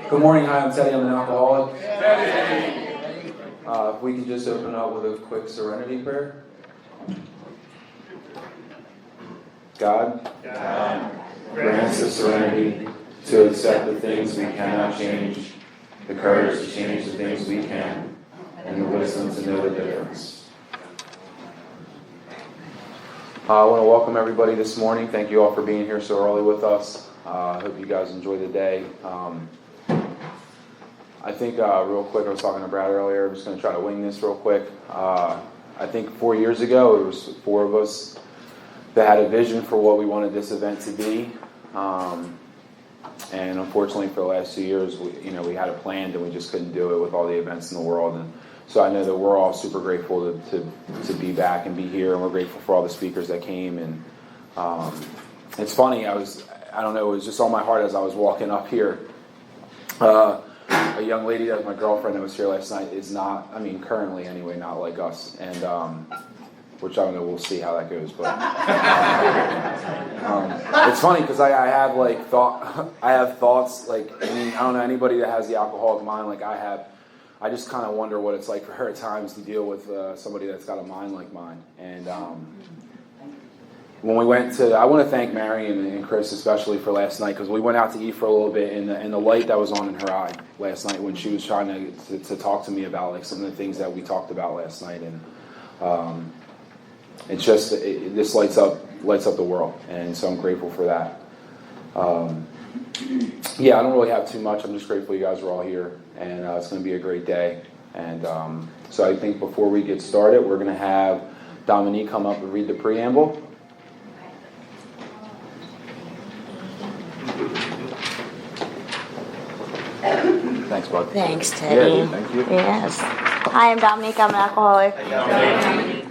Good morning. Hi, I'm Teddy. I'm an alcoholic. If we can just open up with a quick serenity prayer. God, grant us the serenity to accept the things we cannot change, the courage to change the things we can, and the wisdom to know the difference. I want to welcome everybody this morning. Thank you all for being here so early with us. I hope you guys enjoy the day. I think real quick, I was talking to Brad earlier. I'm just going to try to wing this real quick. I think 4 years ago, it was four of us that had a vision for what we wanted this event to be. And unfortunately, for the last 2 years, we had it planned and we just couldn't do it with all the events in the world. And so I know that we're all super grateful to be back and be here, and we're grateful for all the speakers that came. And it's funny, I don't know, it was just on my heart as I was walking up here. A young lady that was my girlfriend that was here last night is not, currently anyway, not like us. And which I don't know, we'll see how that goes. But it's funny because I have thoughts, I don't know, anybody that has the alcoholic mind like I have, I just kind of wonder what it's like for her at times to deal with somebody that's got a mind like mine. And when we went I want to thank Marion and Chris especially for last night, because we went out to eat for a little bit, and the light that was on in her eye last night when she was trying to talk to me about like some of the things that we talked about last night, and it's just this lights up the world, and so I'm grateful for that. I don't really have too much. I'm just grateful you guys are all here, and it's going to be a great day. And so I think before we get started, we're going to have Dominique come up and read the preamble. Thanks, bud. Thanks, Teddy. Yeah, thank you. Yes. Hi, I'm Dominique. I'm an alcoholic.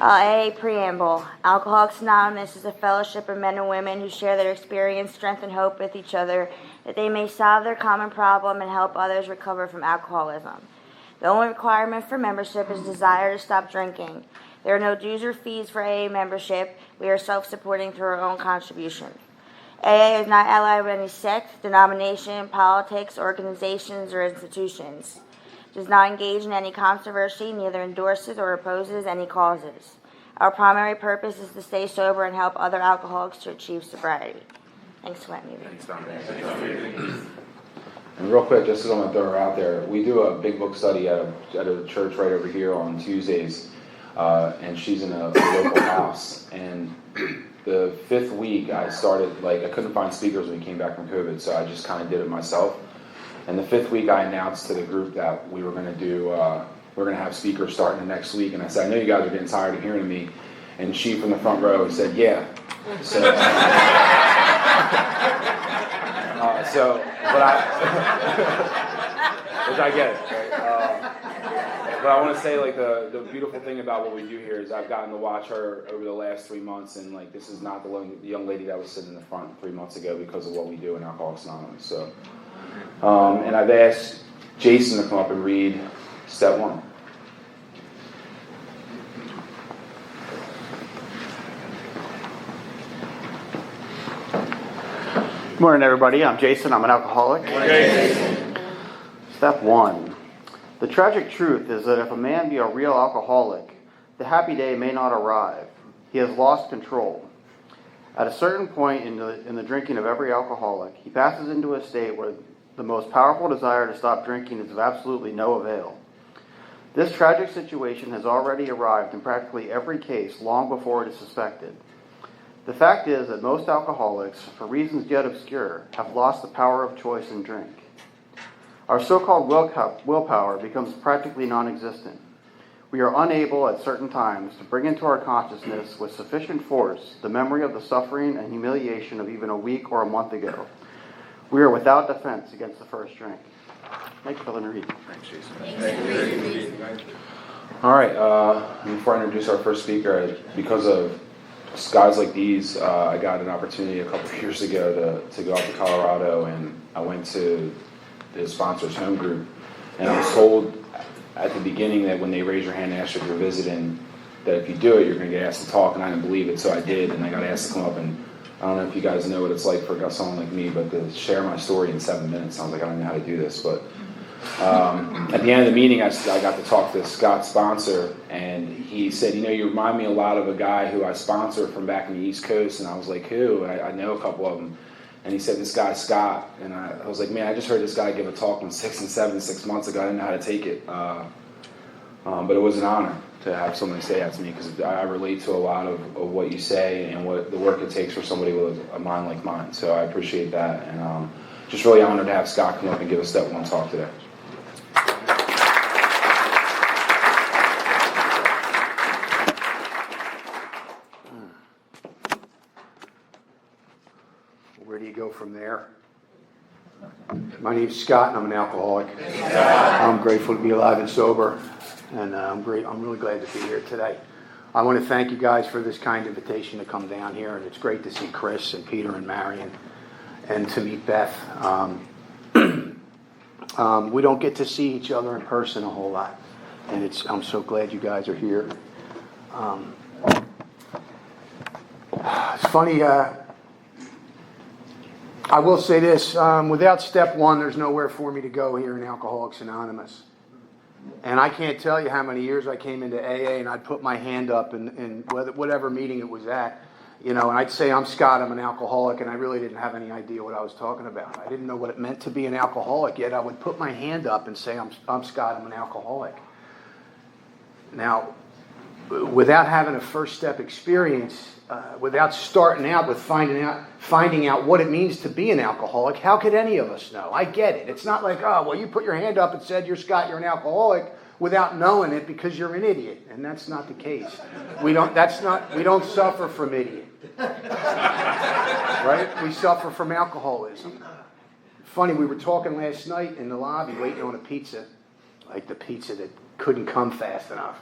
AA Preamble. Alcoholics Anonymous is a fellowship of men and women who share their experience, strength, and hope with each other, that they may solve their common problem and help others recover from alcoholism. The only requirement for membership is desire to stop drinking. There are no dues or fees for AA membership. We are self-supporting through our own contribution. AA is not allied with any sect, denomination, politics, organizations, or institutions. Does not engage in any controversy, neither endorses or opposes any causes. Our primary purpose is to stay sober and help other alcoholics to achieve sobriety. Thanks for letting me read. Thanks, Dominic. And real quick, just as I'm going to throw her out there, we do a big book study at a church right over here on Tuesdays, and she's in a local house. And the fifth week, I started, I couldn't find speakers when we came back from COVID, so I just kind of did it myself. And the fifth week, I announced to the group that we were going to we're going to have speakers starting the next week. And I said, I know you guys are getting tired of hearing me. And she from the front row said, yeah. So, which I get it, right? But I want to say, the beautiful thing about what we do here is I've gotten to watch her over the last 3 months, and this is not the young lady that was sitting in the front 3 months ago because of what we do in Alcoholics Anonymous. So, and I've asked Jason to come up and read step 1. Good morning, everybody. I'm Jason. I'm an alcoholic. Good morning, Jason. Step 1. The tragic truth is that if a man be a real alcoholic, the happy day may not arrive. He has lost control. At a certain point in the drinking of every alcoholic, he passes into a state where the most powerful desire to stop drinking is of absolutely no avail. This tragic situation has already arrived in practically every case long before it is suspected. The fact is that most alcoholics, for reasons yet obscure, have lost the power of choice in drink. Our so-called willpower becomes practically non-existent. We are unable at certain times to bring into our consciousness with sufficient force the memory of the suffering and humiliation of even a week or a month ago. We are without defense against the first drink. Thank you for letting me read. Thanks, Jason. All right, before I introduce our first speaker, because of guys like these, I got an opportunity a couple of years ago to go out to Colorado, and I went to the sponsor's home group, and I was told at the beginning that when they raise your hand and ask if you're visiting, that if you do it, you're going to get asked to talk, and I didn't believe it, so I did, and I got asked to come up and I don't know if you guys know what it's like for someone like me, but to share my story in 7 minutes sounds like I don't know how to do this. But at the end of the meeting, I got to talk to Scott's sponsor, and he said, you remind me a lot of a guy who I sponsored from back in the East Coast. And I was like, who? I know a couple of them. And he said, this guy, Scott. And I was like, man, I just heard this guy give a talk on 6 and 7 6 months ago. I didn't know how to take it. But it was an honor to have somebody say that to me, because I relate to a lot of what you say and what the work it takes for somebody with a mind like mine. So I appreciate that. And just really honored to have Scott come up and give a Step 1 talk today. Where do you go from there? My name's Scott, and I'm an alcoholic. I'm grateful to be alive and sober, and I'm really glad to be here today. I want to thank you guys for this kind invitation to come down here, and it's great to see Chris and Peter and Marion, and to meet Beth. We don't get to see each other in person a whole lot, and I'm so glad you guys are here. It's funny. I will say this, without Step 1, there's nowhere for me to go here in Alcoholics Anonymous. And I can't tell you how many years I came into AA and I'd put my hand up in whatever meeting it was at, and I'd say, I'm Scott, I'm an alcoholic, and I really didn't have any idea what I was talking about. I didn't know what it meant to be an alcoholic, yet I would put my hand up and say, I'm Scott, I'm an alcoholic. Now, without having a first step experience, without starting out with finding out what it means to be an alcoholic, how could any of us know? I get it. It's not like, you put your hand up and said, you're Scott, you're an alcoholic, without knowing it because you're an idiot. And that's not the case. We don't suffer from idiot. Right? We suffer from alcoholism. Funny, we were talking last night in the lobby waiting on a pizza, like the pizza that couldn't come fast enough.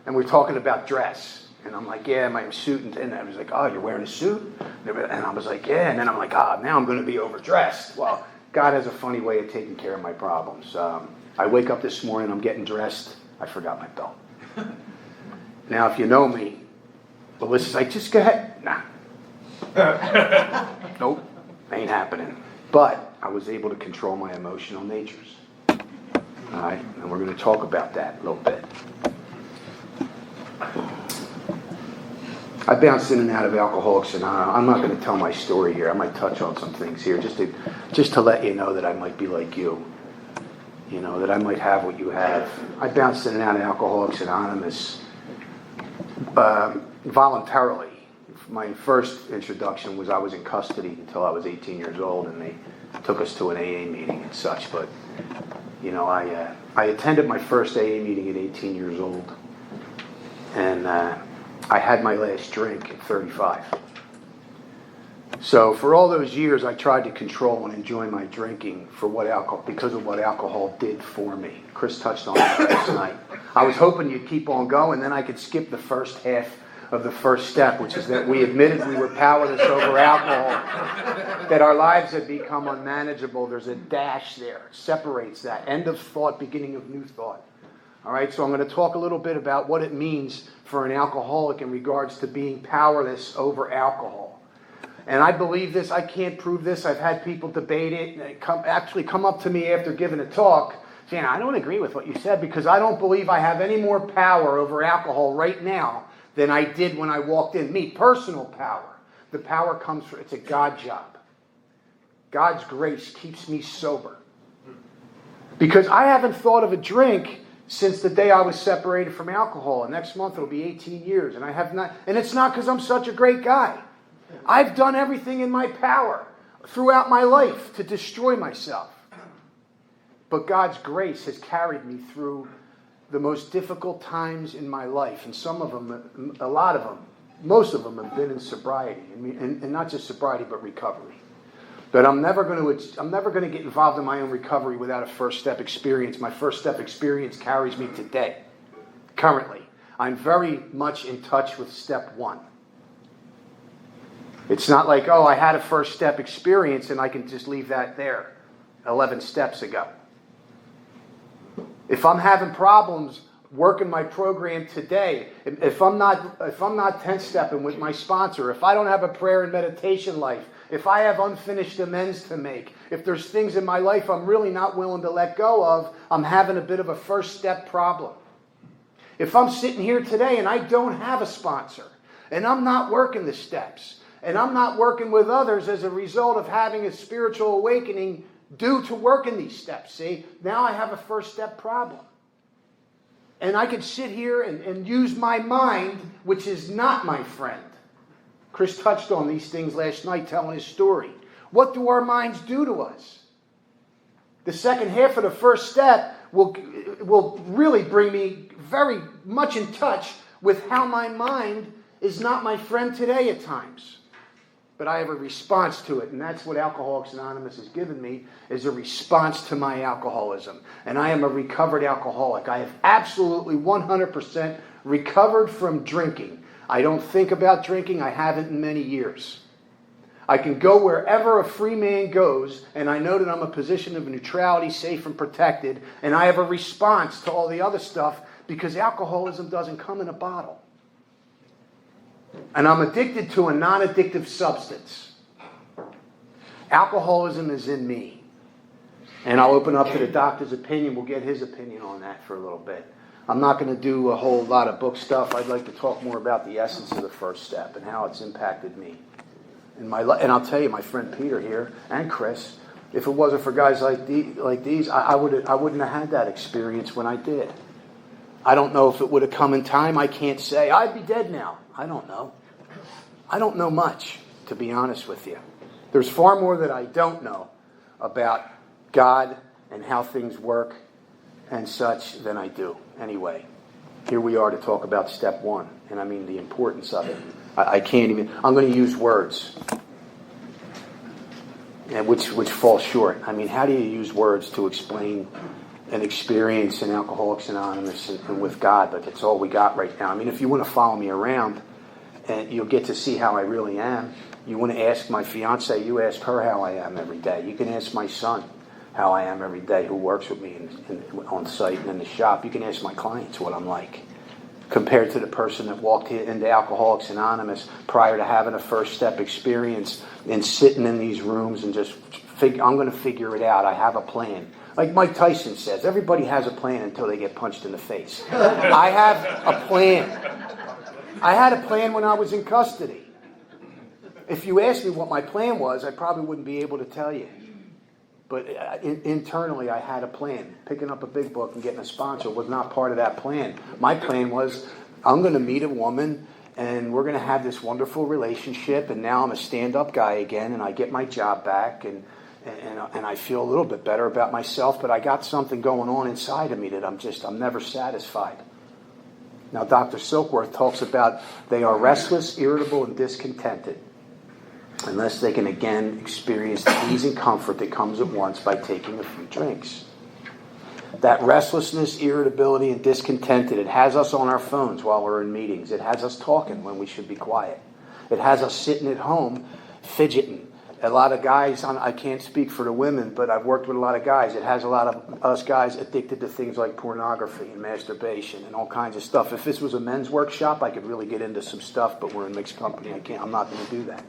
And we're talking about dress. And I'm like, yeah, my suit. And I was like, oh, you're wearing a suit? And I was like, yeah. And then I'm like, now I'm going to be overdressed. Well, God has a funny way of taking care of my problems. I wake up this morning, I'm getting dressed. I forgot my belt. Now, if you know me, Melissa's like, just go ahead. Nah. Nope, ain't happening. But I was able to control my emotional natures. All right, and we're going to talk about that a little bit. I bounced in and out of Alcoholics Anonymous. I'm not going to tell my story here. I might touch on some things here just to let you know that I might be like you. That I might have what you have. I bounced in and out of Alcoholics Anonymous voluntarily. My first introduction was I was in custody until I was 18 years old, and they took us to an AA meeting and such. But, I attended my first AA meeting at 18 years old. And I had my last drink at 35. So for all those years, I tried to control and enjoy my drinking because of what alcohol did for me. Chris touched on that last night. I was hoping you'd keep on going, then I could skip the first half of the first step, which is that we admitted we were powerless over alcohol, that our lives had become unmanageable. There's a dash there. It separates that. End of thought, beginning of new thought. All right, so I'm going to talk a little bit about what it means for an alcoholic in regards to being powerless over alcohol. And I believe this. I can't prove this. I've had people debate it and come up to me after giving a talk saying, I don't agree with what you said because I don't believe I have any more power over alcohol right now than I did when I walked in. Me, personal power. The power comes from, it's a God job. God's grace keeps me sober. Because I haven't thought of a drink since the day I was separated from alcohol. And next month it'll be 18 years. And I have not, and it's not because I'm such a great guy. I've done everything in my power throughout my life to destroy myself. But God's grace has carried me through the most difficult times in my life. And some of them, a lot of them, most of them have been in sobriety. And not just sobriety, but recovery. But I'm never going to get involved in my own recovery without a first step experience. My first step experience carries me today. Currently, I'm very much in touch with step 1. It's not like, I had a first step experience and I can just leave that there 11 steps ago. If I'm having problems working my program today, if I'm not 10-stepping with my sponsor, if I don't have a prayer and meditation life, if I have unfinished amends to make, if there's things in my life I'm really not willing to let go of, I'm having a bit of a first step problem. If I'm sitting here today and I don't have a sponsor, and I'm not working the steps, and I'm not working with others as a result of having a spiritual awakening due to working these steps, see, now I have a first step problem. And I could sit here and use my mind, which is not my friend. Chris touched on these things last night telling his story. What do our minds do to us? The second half of the first step will really bring me very much in touch with how my mind is not my friend today at times. But I have a response to it, and that's what Alcoholics Anonymous has given me, is a response to my alcoholism. And I am a recovered alcoholic. I have absolutely 100% recovered from drinking. I don't think about drinking. I haven't in many years. I can go wherever a free man goes, and I know that I'm a position of neutrality, safe and protected, and I have a response to all the other stuff because alcoholism doesn't come in a bottle. And I'm addicted to a non-addictive substance. Alcoholism is in me. And I'll open up to the doctor's opinion. We'll get his opinion on that for a little bit. I'm not going to do a whole lot of book stuff. I'd like to talk more about the essence of the first step and how it's impacted me. And I'll tell you, my friend Peter here and Chris, if it wasn't for guys like these, I wouldn't have had that experience when I did. I don't know if it would have come in time. I can't say. I'd be dead now. I don't know. I don't know much, to be honest with you. There's far more that I don't know about God and how things work and such than I do. Anyway, here we are to talk about step one, and I mean the importance of it. I can't even, I'm going to use words, and which fall short. I mean, how do you use words to explain an experience in Alcoholics Anonymous and with God? But that's all we got right now. I mean, if you want to follow me around, and you'll get to see how I really am. You want to ask my fiance, you ask her how I am every day. You can ask my son how I am every day, who works with me on site and in the shop. You can ask my clients what I'm like, compared to the person that walked into Alcoholics Anonymous prior to having a first step experience and sitting in these rooms and just I'm going to figure it out. I have a plan. Like Mike Tyson says, everybody has a plan until they get punched in the face. I have a plan. I had a plan when I was in custody. If you asked me what my plan was, I probably wouldn't be able to tell you. But internally, I had a plan. Picking up a big book and getting a sponsor was not part of that plan. My plan was, I'm going to meet a woman, and we're going to have this wonderful relationship, and now I'm a stand-up guy again, and I get my job back, and I feel a little bit better about myself, but I got something going on inside of me that I'm never satisfied. Now, Dr. Silkworth talks about they are restless, irritable, and discontented unless they can again experience the ease and comfort that comes at once by taking a few drinks. That restlessness, irritability, and discontented, it has us on our phones while we're in meetings. It has us talking when we should be quiet. It has us sitting at home fidgeting. A lot of guys, I can't speak for the women, but I've worked with a lot of guys. It has a lot of us guys addicted to things like pornography and masturbation and all kinds of stuff. If this was a men's workshop, I could really get into some stuff, but we're in mixed company. I'm not going to do that.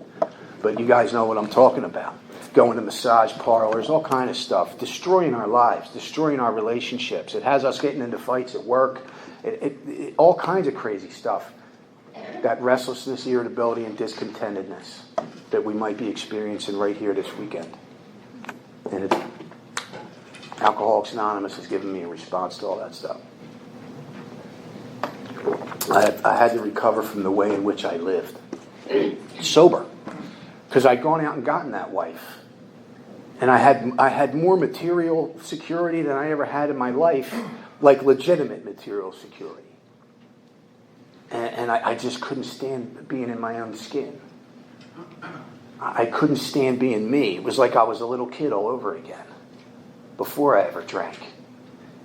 But you guys know what I'm talking about. Going to massage parlors, all kind of stuff. Destroying our lives, destroying our relationships. It has us getting into fights at work. All kinds of crazy stuff. That restlessness, irritability, and discontentedness that we might be experiencing right here this weekend. And Alcoholics Anonymous has given me a response to all that stuff. I had to recover from the way in which I lived. Sober. Because I'd gone out and gotten that wife. And I had more material security than I ever had in my life, like legitimate material security. And I just couldn't stand being in my own skin. I couldn't stand being me. It was like I was a little kid all over again before I ever drank.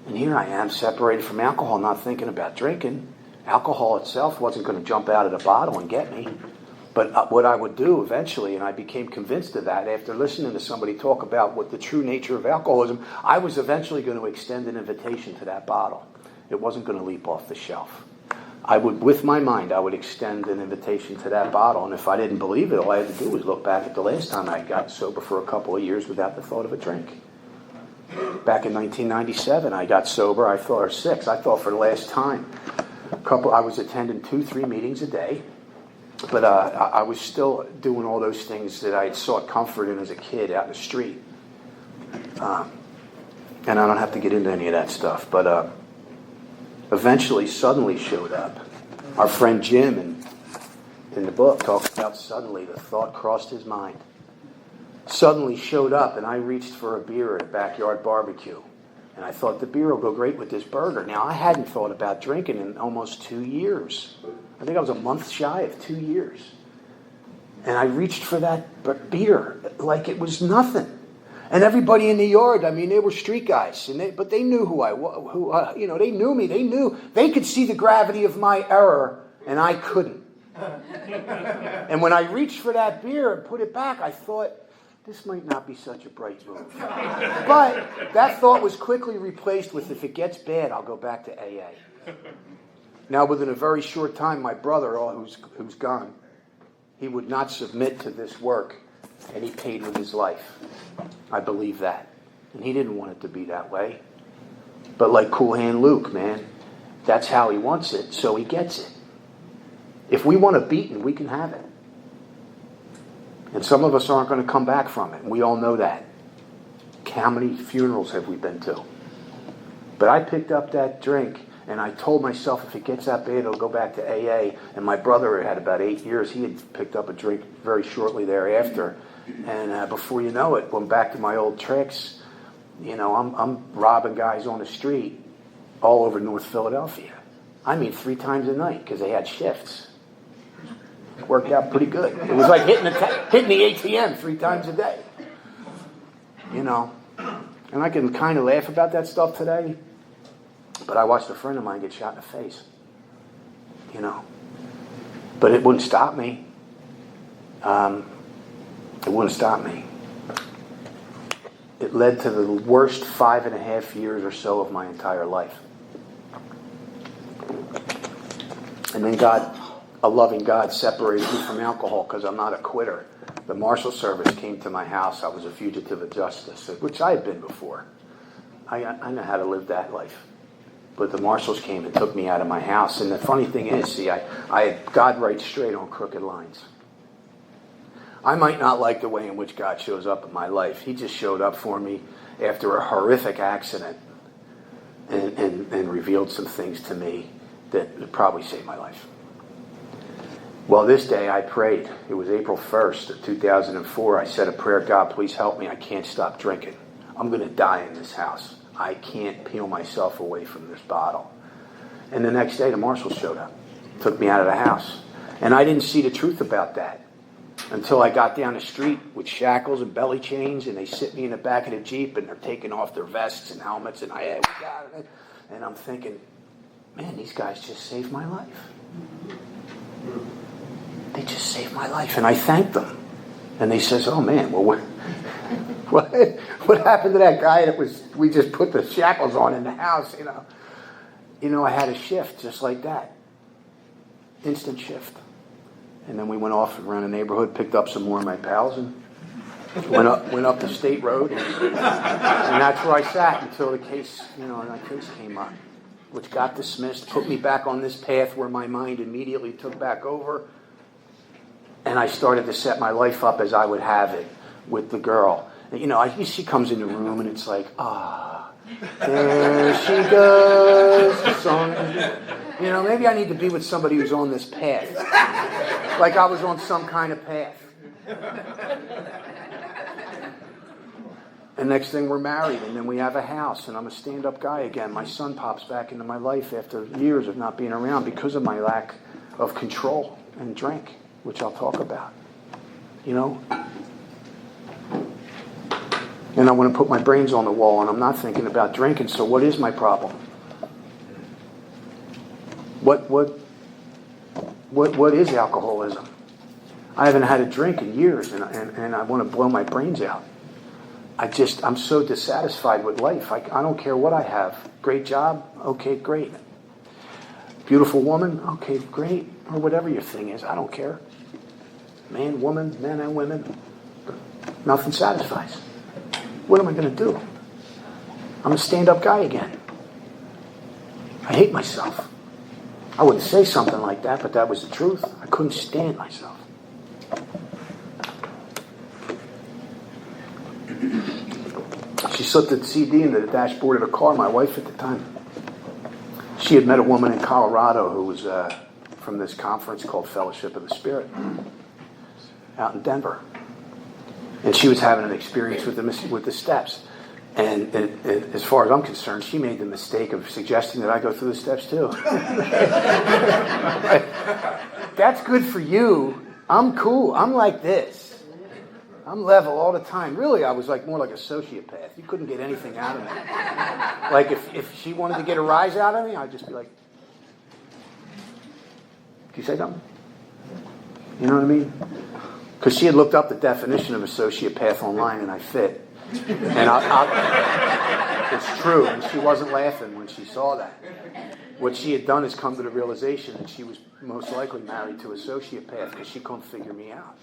And here I am, separated from alcohol, not thinking about drinking. Alcohol itself wasn't going to jump out of the bottle and get me. But what I would do eventually, and I became convinced of that after listening to somebody talk about what the true nature of alcoholism, I was eventually going to extend an invitation to that bottle. It wasn't going to leap off the shelf. I would, with my mind, I would extend an invitation to that bottle, and if I didn't believe it, all I had to do was look back at the last time I got sober for a couple of years without the thought of a drink. Back in 1997, I got sober, I thought for the last time. I was attending 2-3 meetings a day, but I was still doing all those things that I had sought comfort in as a kid out in the street. And I don't have to get into any of that stuff, but eventually suddenly showed up. Our friend Jim in the book talks about suddenly the thought crossed his mind. Suddenly showed up, and I reached for a beer at a backyard barbecue. And I thought the beer will go great with this burger. Now, I hadn't thought about drinking in almost 2 years. I think I was a month shy of 2 years. And I reached for that beer like it was nothing. And everybody in the yard, I mean, they were street guys, but they knew who I was. They knew me. They could see the gravity of my error, and I couldn't. And when I reached for that beer and put it back, I thought, this might not be such a bright move. But that thought was quickly replaced with, if it gets bad, I'll go back to AA. Now, within a very short time, my brother, who's gone, he would not submit to this work, and he paid with his life. I believe that. And he didn't want it to be that way. But like Cool Hand Luke, man, that's how he wants it, so he gets it. If we want a beating, we can have it. And some of us aren't going to come back from it. And we all know that. How many funerals have we been to? But I picked up that drink, and I told myself, if it gets that bad, it'll go back to AA. And my brother had about 8 years. He had picked up a drink very shortly thereafter. And before you know it, went back to my old tricks. I'm robbing guys on the street all over North Philadelphia. I mean, 3 times a night, because they had shifts. It worked out pretty good. It was like hitting the ATM 3 times a day. And I can kind of laugh about that stuff today, but I watched a friend of mine get shot in the face. But it wouldn't stop me. It wouldn't stop me. It led to the worst 5.5 years or so of my entire life. And then a loving God separated me from alcohol because I'm not a quitter. The Marshal Service came to my house. I was a fugitive of justice, which I had been before. I know how to live that life. But the Marshals came and took me out of my house. And the funny thing is, God writes straight on crooked lines. I might not like the way in which God shows up in my life. He just showed up for me after a horrific accident and revealed some things to me that would probably save my life. Well, this day I prayed. It was April 1st of 2004. I said a prayer, God, please help me. I can't stop drinking. I'm going to die in this house. I can't peel myself away from this bottle. And the next day the marshals showed up, took me out of the house. And I didn't see the truth about that until I got down the street with shackles and belly chains, and they sit me in the back of the Jeep, and they're taking off their vests and helmets, and and I'm thinking, man, these guys just saved my life. They just saved my life, and I thanked them. And they says, oh man, well, what happened to that guy we just put the shackles on in the house, I had a shift just like that. Instant shift. And then we went off around the neighborhood, picked up some more of my pals, and went up the state road. And that's where I sat until the case, my case came up, which got dismissed, put me back on this path where my mind immediately took back over. And I started to set my life up as I would have it with the girl. And, she comes in the room, and it's like, there she goes. The song. Maybe I need to be with somebody who's on this path. Like I was on some kind of path. And next thing we're married, and then we have a house, and I'm a stand-up guy again. My son pops back into my life after years of not being around because of my lack of control and drink, which I'll talk about. And I want to put my brains on the wall, and I'm not thinking about drinking, so what is my problem? What is alcoholism? I haven't had a drink in years, and I want to blow my brains out. I'm so dissatisfied with life. I don't care what I have. Great job? Okay, great. Beautiful woman? Okay, great. Or whatever your thing is. I don't care. Man, woman, men and women. Nothing satisfies. What am I going to do? I'm a stand-up guy again. I hate myself. I wouldn't say something like that, but that was the truth. I couldn't stand myself. She slipped the CD into the dashboard of the car, my wife at the time. She had met a woman in Colorado who was from this conference called Fellowship of the Spirit out in Denver. And she was having an experience with the steps. And as far as I'm concerned, she made the mistake of suggesting that I go through the steps too. That's good for you. I'm cool. I'm like this. I'm level all the time. Really, I was more like a sociopath. You couldn't get anything out of me. Like if she wanted to get a rise out of me, I'd just be like, "Can you say something?" You know what I mean? Because she had looked up the definition of a sociopath online, and I fit. And it's true, and she wasn't laughing when she saw that. What she had done is come to the realization that she was most likely married to a sociopath because she couldn't figure me out.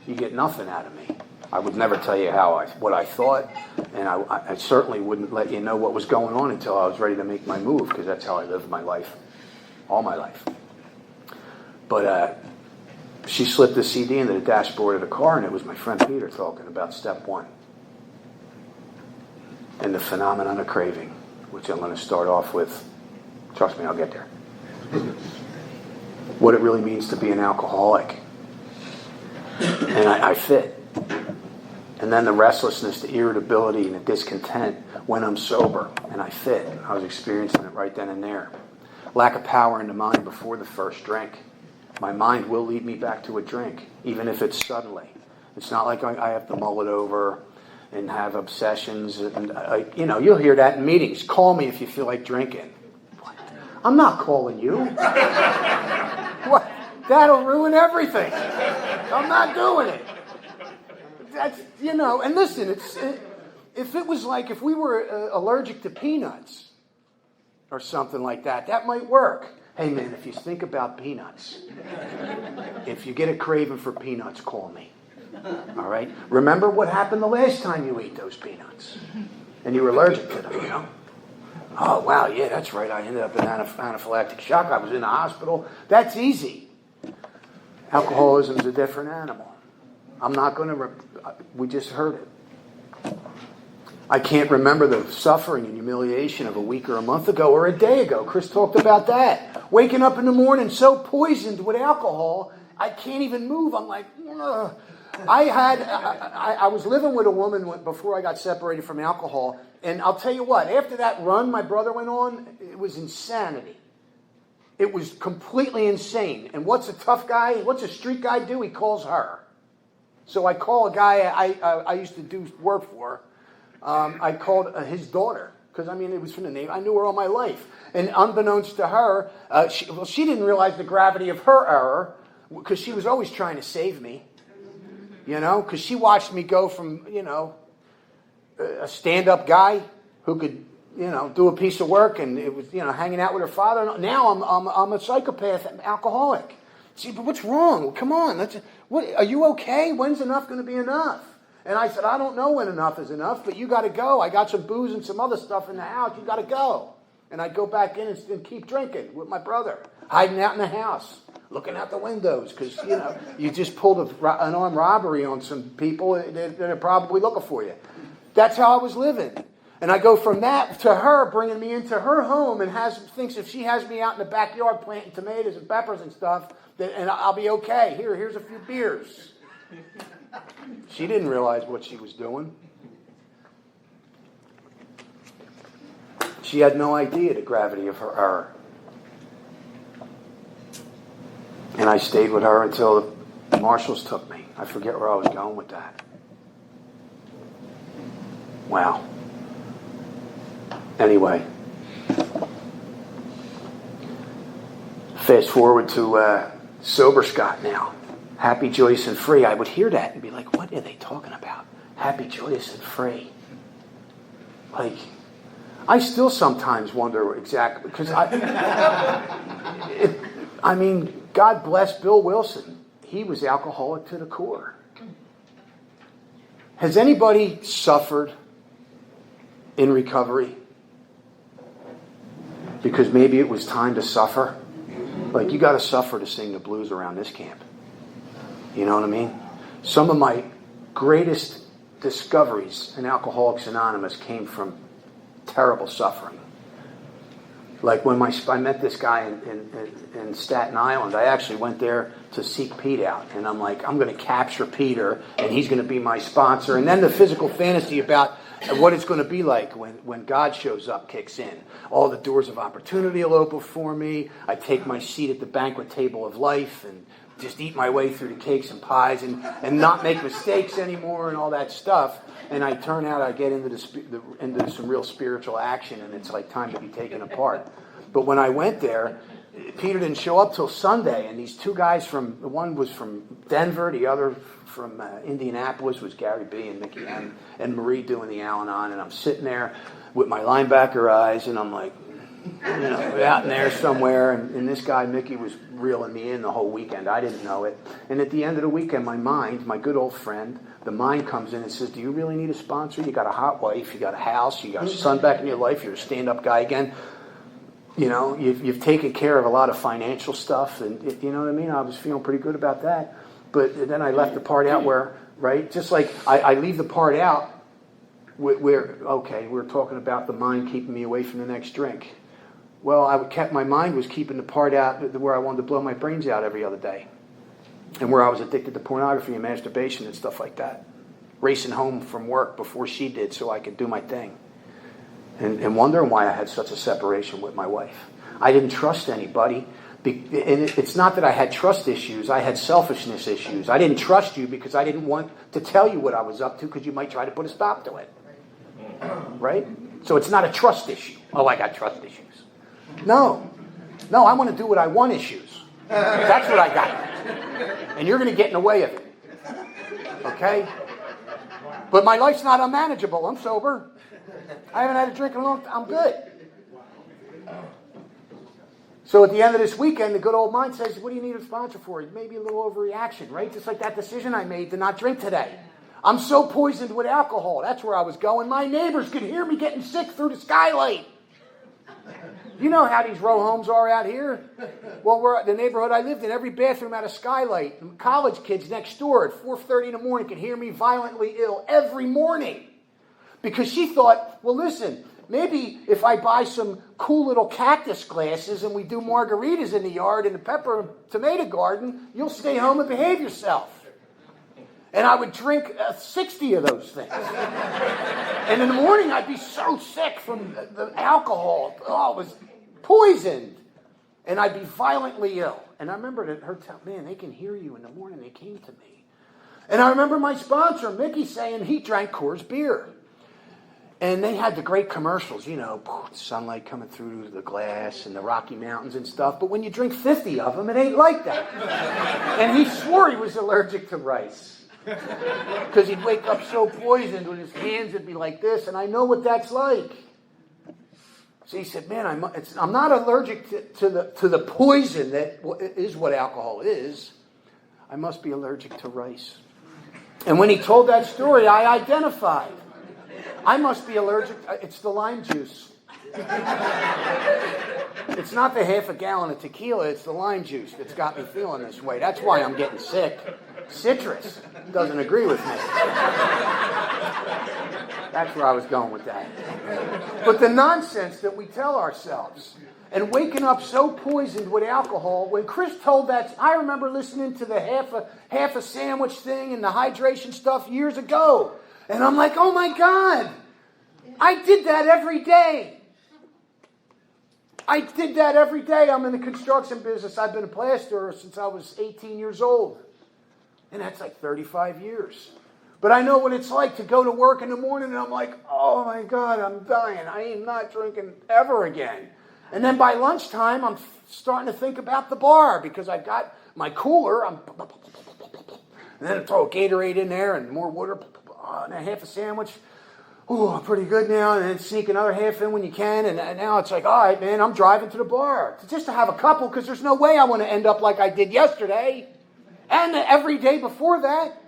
You get nothing out of me. I would never tell you what I thought, and I certainly wouldn't let you know what was going on until I was ready to make my move, because that's how I lived my life, all my life. But she slipped the CD into the dashboard of the car, and it was my friend Peter talking about step 1. And the phenomenon of craving, which I'm going to start off with. Trust me, I'll get there. What it really means to be an alcoholic. And I fit. And then the restlessness, the irritability, and the discontent when I'm sober. And I fit. I was experiencing it right then and there. Lack of power in the mind before the first drink. My mind will lead me back to a drink, even if it's suddenly. It's not like I have to mull it over and have obsessions. And you'll hear that in meetings. Call me if you feel like drinking. What? I'm not calling you. What? That'll ruin everything. I'm not doing it. That's, and listen, if it was like if we were allergic to peanuts or something like that, that might work. Hey man, if you think about peanuts, if you get a craving for peanuts, call me. All right? Remember what happened the last time you ate those peanuts and you were allergic to them, Oh, wow, yeah, that's right. I ended up in anaphylactic shock. I was in the hospital. That's easy. Alcoholism's a different animal. I'm not going to... we just heard it. I can't remember the suffering and humiliation of a week or a month ago or a day ago. Chris talked about that. Waking up in the morning so poisoned with alcohol, I can't even move. I'm like... Ugh. I was living with a woman before I got separated from alcohol, and I'll tell you what, after that run my brother went on, it was insanity. It was completely insane. And what's a street guy do? He calls her. So I call a guy I used to do work for. I called his daughter, because it was from the name. I knew her all my life. And unbeknownst to her, she didn't realize the gravity of her error, because she was always trying to save me. Because she watched me go from, a stand-up guy who could, do a piece of work and it was, hanging out with her father. Now I'm a psychopath, alcoholic. See, but what's wrong? Come on, are you okay? When's enough going to be enough? And I said, I don't know when enough is enough, but you got to go. I got some booze and some other stuff in the house. You got to go. And I'd go back in and keep drinking with my brother, hiding out in the house. Looking out the windows, because, you just pulled an armed robbery on some people that are probably looking for you. That's how I was living. And I go from that to her bringing me into her home and thinks if she has me out in the backyard planting tomatoes and peppers and stuff, and I'll be okay. Here's a few beers. She didn't realize what she was doing. She had no idea the gravity of her error. And I stayed with her until the marshals took me. I forget where I was going with that. Wow. Anyway. Fast forward to sober Scott now. Happy, joyous, and free. I would hear that and be like, what are they talking about? Happy, joyous, and free. Like, I still sometimes wonder exactly, because I mean, God bless Bill Wilson. He was alcoholic to the core. Has anybody suffered in recovery because maybe it was time to suffer? Like, you got to suffer to sing the blues around this camp. You know what I mean? Some of my greatest discoveries in Alcoholics Anonymous came from terrible suffering. Like when I met this guy in Staten Island, I actually went there to seek Pete out. And I'm like, I'm going to capture Peter, and he's going to be my sponsor. And then the physical fantasy about what it's going to be like when God shows up kicks in. All the doors of opportunity will open for me. I take my seat at the banquet table of life and just eat my way through the cakes and pies and not make mistakes anymore and all that stuff. And I turn out, I get into some real spiritual action, and it's like time to be taken apart. But when I went there, Peter didn't show up till Sunday, and these two guys one was from Denver, the other from Indianapolis was Gary B. and Mickey M. and Marie doing the Al-Anon, and I'm sitting there with my linebacker eyes, and I'm like, out in there somewhere, and this guy, Mickey, was reeling me in the whole weekend. I didn't know it. And at the end of the weekend, my good old friend, the mind comes in and says, do you really need a sponsor? You got a hot wife, you got a house, you got a son back in your life, you're a stand-up guy again. You know, you've taken care of a lot of financial stuff, and you know what I mean? I was feeling pretty good about that. But then I left the part out where, right, just like I leave the part out where, okay, we're talking about the mind keeping me away from the next drink. Well, my mind was keeping the part out where I wanted to blow my brains out every other day. And where I was addicted to pornography and masturbation and stuff like that. Racing home from work before she did so I could do my thing. And wondering why I had such a separation with my wife. I didn't trust anybody. And it's not that I had trust issues. I had selfishness issues. I didn't trust you because I didn't want to tell you what I was up to because you might try to put a stop to it. Right? So it's not a trust issue. Oh, I got trust issues. No, I want to do what I want issues. That's what I got. And you're going to get in the way of it. Okay? But my life's not unmanageable. I'm sober. I haven't had a drink in a long time. I'm good. So at the end of this weekend, the good old mind says, what do you need a sponsor for? Maybe a little overreaction, right? Just like that decision I made to not drink today. I'm so poisoned with alcohol. That's where I was going. My neighbors could hear me getting sick through the skylight. You know how these row homes are out here? Well, the neighborhood I lived in, every bathroom had a skylight. And college kids next door at 4:30 in the morning could hear me violently ill every morning. Because she thought, well, listen, maybe if I buy some cool little cactus glasses and we do margaritas in the yard in the pepper and tomato garden, you'll stay home and behave yourself. And I would drink 60 of those things. And in the morning, I'd be so sick from the alcohol. Oh, it was poisoned. And I'd be violently ill. And I remember her telling, man, they can hear you in the morning. They came to me. And I remember my sponsor, Mickey, saying he drank Coors beer. And they had the great commercials, you know, sunlight coming through the glass and the Rocky Mountains and stuff. But when you drink 50 of them, it ain't like that. And he swore he was allergic to rice. Because he'd wake up so poisoned with his hands would be like this, and I know what that's like. So he said, man, I'm not allergic to the poison that is what alcohol is. I must be allergic to rice. And when he told that story, I identified. I must be allergic. It's the lime juice. It's not the half a gallon of tequila, it's the lime juice that's got me feeling this way. That's why I'm getting sick. Citrus doesn't agree with me. That's where I was going with that. But the nonsense that we tell ourselves and waking up so poisoned with alcohol, when Chris told that, I remember listening to the half a sandwich thing and the hydration stuff years ago. And I'm like, oh my God, I did that every day. I did that every day. I'm in the construction business. I've been a plasterer since I was 18 years old. And that's like 35 years. But I know what it's like to go to work in the morning and I'm like, oh my God, I'm dying. I am not drinking ever again. And then by lunchtime, I'm starting to think about the bar because I've got my cooler. And then I throw a Gatorade in there and more water and a half a sandwich. "Ooh, I'm pretty good now," and then sneak another half in when you can, and now it's like, all right, man, I'm driving to the bar just to have a couple, because there's no way I want to end up like I did yesterday, and every day before that.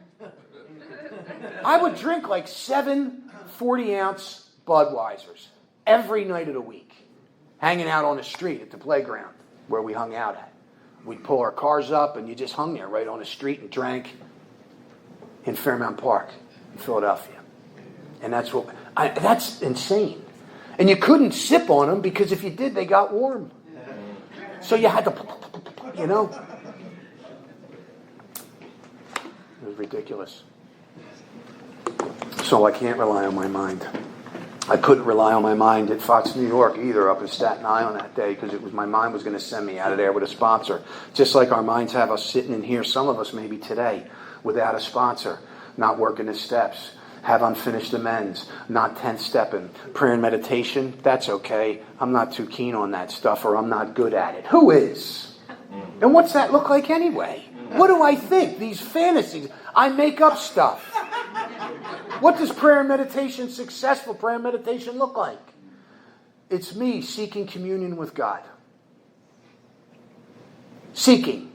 I would drink like 7 40-ounce Budweisers every night of the week, hanging out on the street at the playground where we hung out at. We'd pull our cars up, and you just hung there right on the street and drank in Fairmount Park in Philadelphia. And that's insane. And you couldn't sip on them, because if you did, they got warm. So you had to, you know. It was ridiculous. So I can't rely on my mind. I couldn't rely on my mind at Fox New York either, up in Staten Island that day, because my mind was going to send me out of there with a sponsor. Just like our minds have us sitting in here, some of us maybe today, without a sponsor, not working the steps, have unfinished amends, not 10th stepping. Prayer and meditation, that's okay. I'm not too keen on that stuff, or I'm not good at it. Who is? And what's that look like anyway? What do I think? These fantasies. I make up stuff. What does prayer and meditation, successful prayer and meditation, look like? It's me seeking communion with God. Seeking.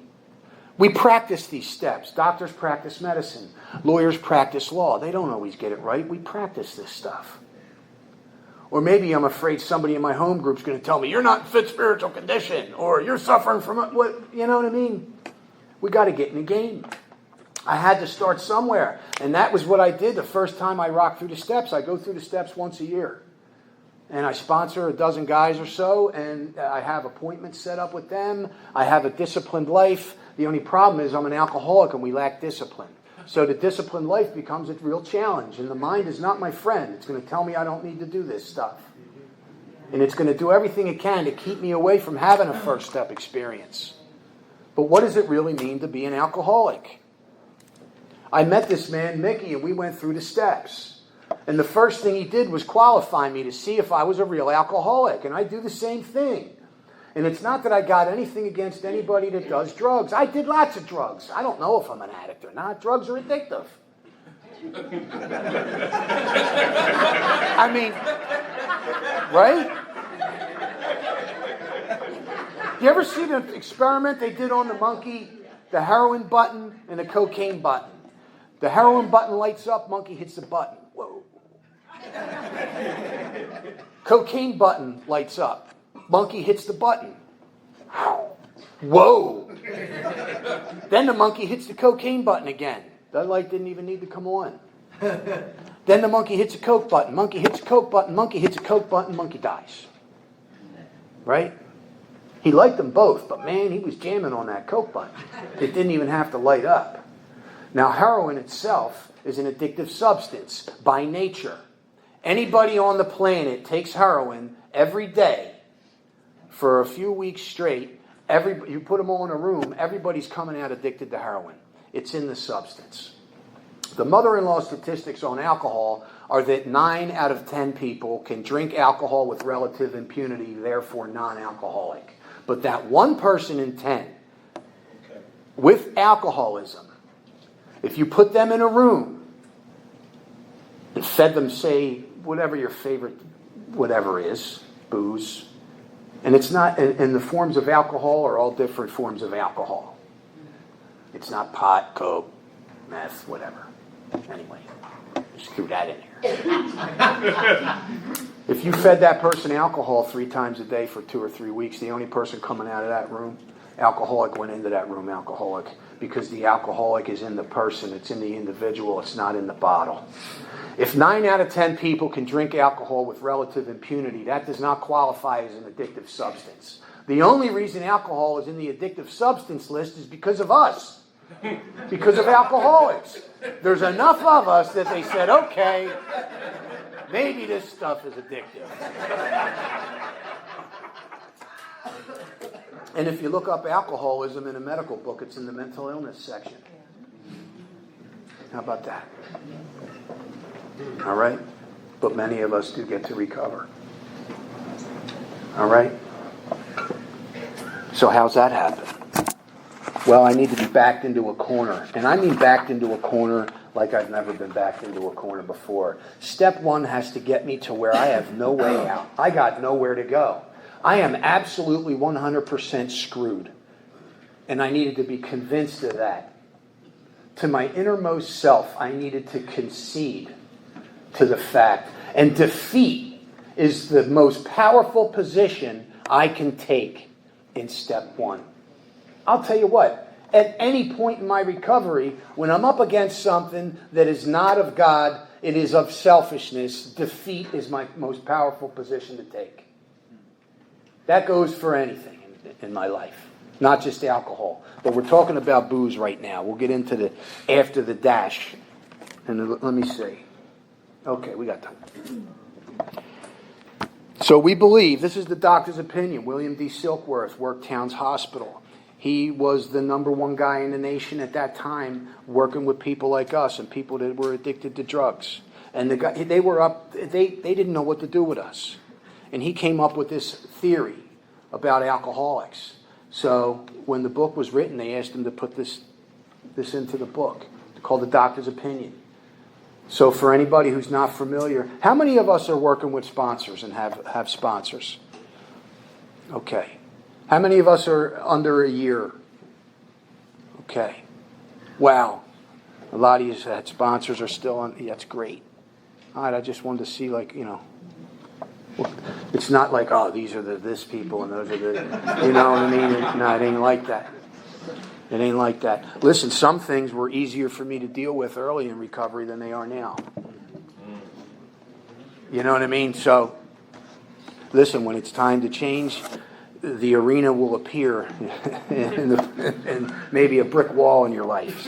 We practice these steps. Doctors practice medicine. Lawyers practice law. They don't always get it right. We practice this stuff. Or maybe I'm afraid somebody in my home group's going to tell me, you're not in fit spiritual condition, or you're suffering from what, you know what I mean? We got to get in the game. I had to start somewhere. And that was what I did the first time I rocked through the steps. I go through the steps once a year. And I sponsor a dozen guys or so, and I have appointments set up with them. I have a disciplined life. The only problem is I'm an alcoholic and we lack discipline. So the disciplined life becomes a real challenge. And the mind is not my friend. It's going to tell me I don't need to do this stuff. And it's going to do everything it can to keep me away from having a first step experience. But what does it really mean to be an alcoholic? I met this man, Mickey, and we went through the steps. And the first thing he did was qualify me to see if I was a real alcoholic. And I do the same thing. And it's not that I got anything against anybody that does drugs. I did lots of drugs. I don't know if I'm an addict or not. Drugs are addictive. I mean, right? You ever see the experiment they did on the monkey? The heroin button and the cocaine button. The heroin button lights up, monkey hits the button. Whoa. Cocaine button lights up. Monkey hits the button. Whoa. Then the monkey hits the cocaine button again. That light didn't even need to come on. Then the monkey hits a coke button. Monkey hits a coke button. Monkey hits a coke button. Monkey dies. Right? He liked them both, but man, he was jamming on that coke button. It didn't even have to light up. Now, heroin itself is an addictive substance by nature. Anybody on the planet takes heroin every day for a few weeks straight. You put them all in a room, everybody's coming out addicted to heroin. It's in the substance. The mother-in-law statistics on alcohol are that 9 out of 10 people can drink alcohol with relative impunity, therefore non-alcoholic. But that 1 person in 10 with alcoholism, if you put them in a room and fed them, say, whatever your favorite whatever is, booze, and it's not, and the forms of alcohol are all different forms of alcohol. It's not pot, coke, meth, whatever. Anyway, just threw that in here. If you fed that person alcohol 3 times a day for 2 or 3 weeks, the only person coming out of that room, alcoholic, went into that room alcoholic, because the alcoholic is in the person, it's in the individual, it's not in the bottle. If 9 out of 10 people can drink alcohol with relative impunity, that does not qualify as an addictive substance. The only reason alcohol is in the addictive substance list is because of us. Because of alcoholics. There's enough of us that they said, okay, maybe this stuff is addictive. And if you look up alcoholism in a medical book, it's in the mental illness section. How about that? All right? But many of us do get to recover. All right? So how's that happen? Well, I need to be backed into a corner. And I mean backed into a corner like I've never been backed into a corner before. Step one has to get me to where I have no way out. I got nowhere to go. I am absolutely 100% screwed. And I needed to be convinced of that. To my innermost self, I needed to concede to the fact. And defeat is the most powerful position I can take in step one. I'll tell you what, at any point in my recovery, when I'm up against something that is not of God, it is of selfishness, defeat is my most powerful position to take. That goes for anything in my life, not just alcohol. But we're talking about booze right now. We'll get into the after the dash. And let me see. Okay, we got time. So we believe, this is the doctor's opinion, William D. Silkworth, worked Towns Hospital. He was the number one guy in the nation at that time working with people like us and people that were addicted to drugs. And they didn't know what to do with us. And he came up with this theory about alcoholics. So when the book was written, they asked him to put this into the book, called The Doctor's Opinion. So for anybody who's not familiar, how many of us are working with sponsors and have sponsors? Okay. How many of us are under a year? Okay. Wow. A lot of you that sponsors are still on. Yeah, that's great. All right, I just wanted to see, it's not like, oh, these are this people and those are the, you know what I mean? No, it ain't like that. It ain't like that. Listen, some things were easier for me to deal with early in recovery than they are now. You know what I mean? So, listen, when it's time to change, the arena will appear and maybe a brick wall in your life.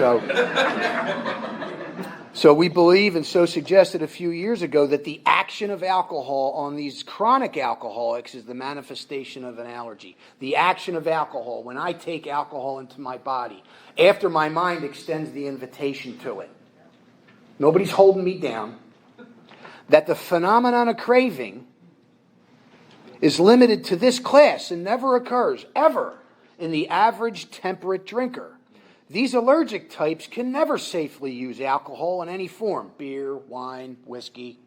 So we believe and so suggested a few years ago that the action of alcohol on these chronic alcoholics is the manifestation of an allergy. The action of alcohol, when I take alcohol into my body, after my mind extends the invitation to it. Nobody's holding me down. That the phenomenon of craving is limited to this class and never occurs, ever, in the average temperate drinker. These allergic types can never safely use alcohol in any form, beer, wine, whiskey.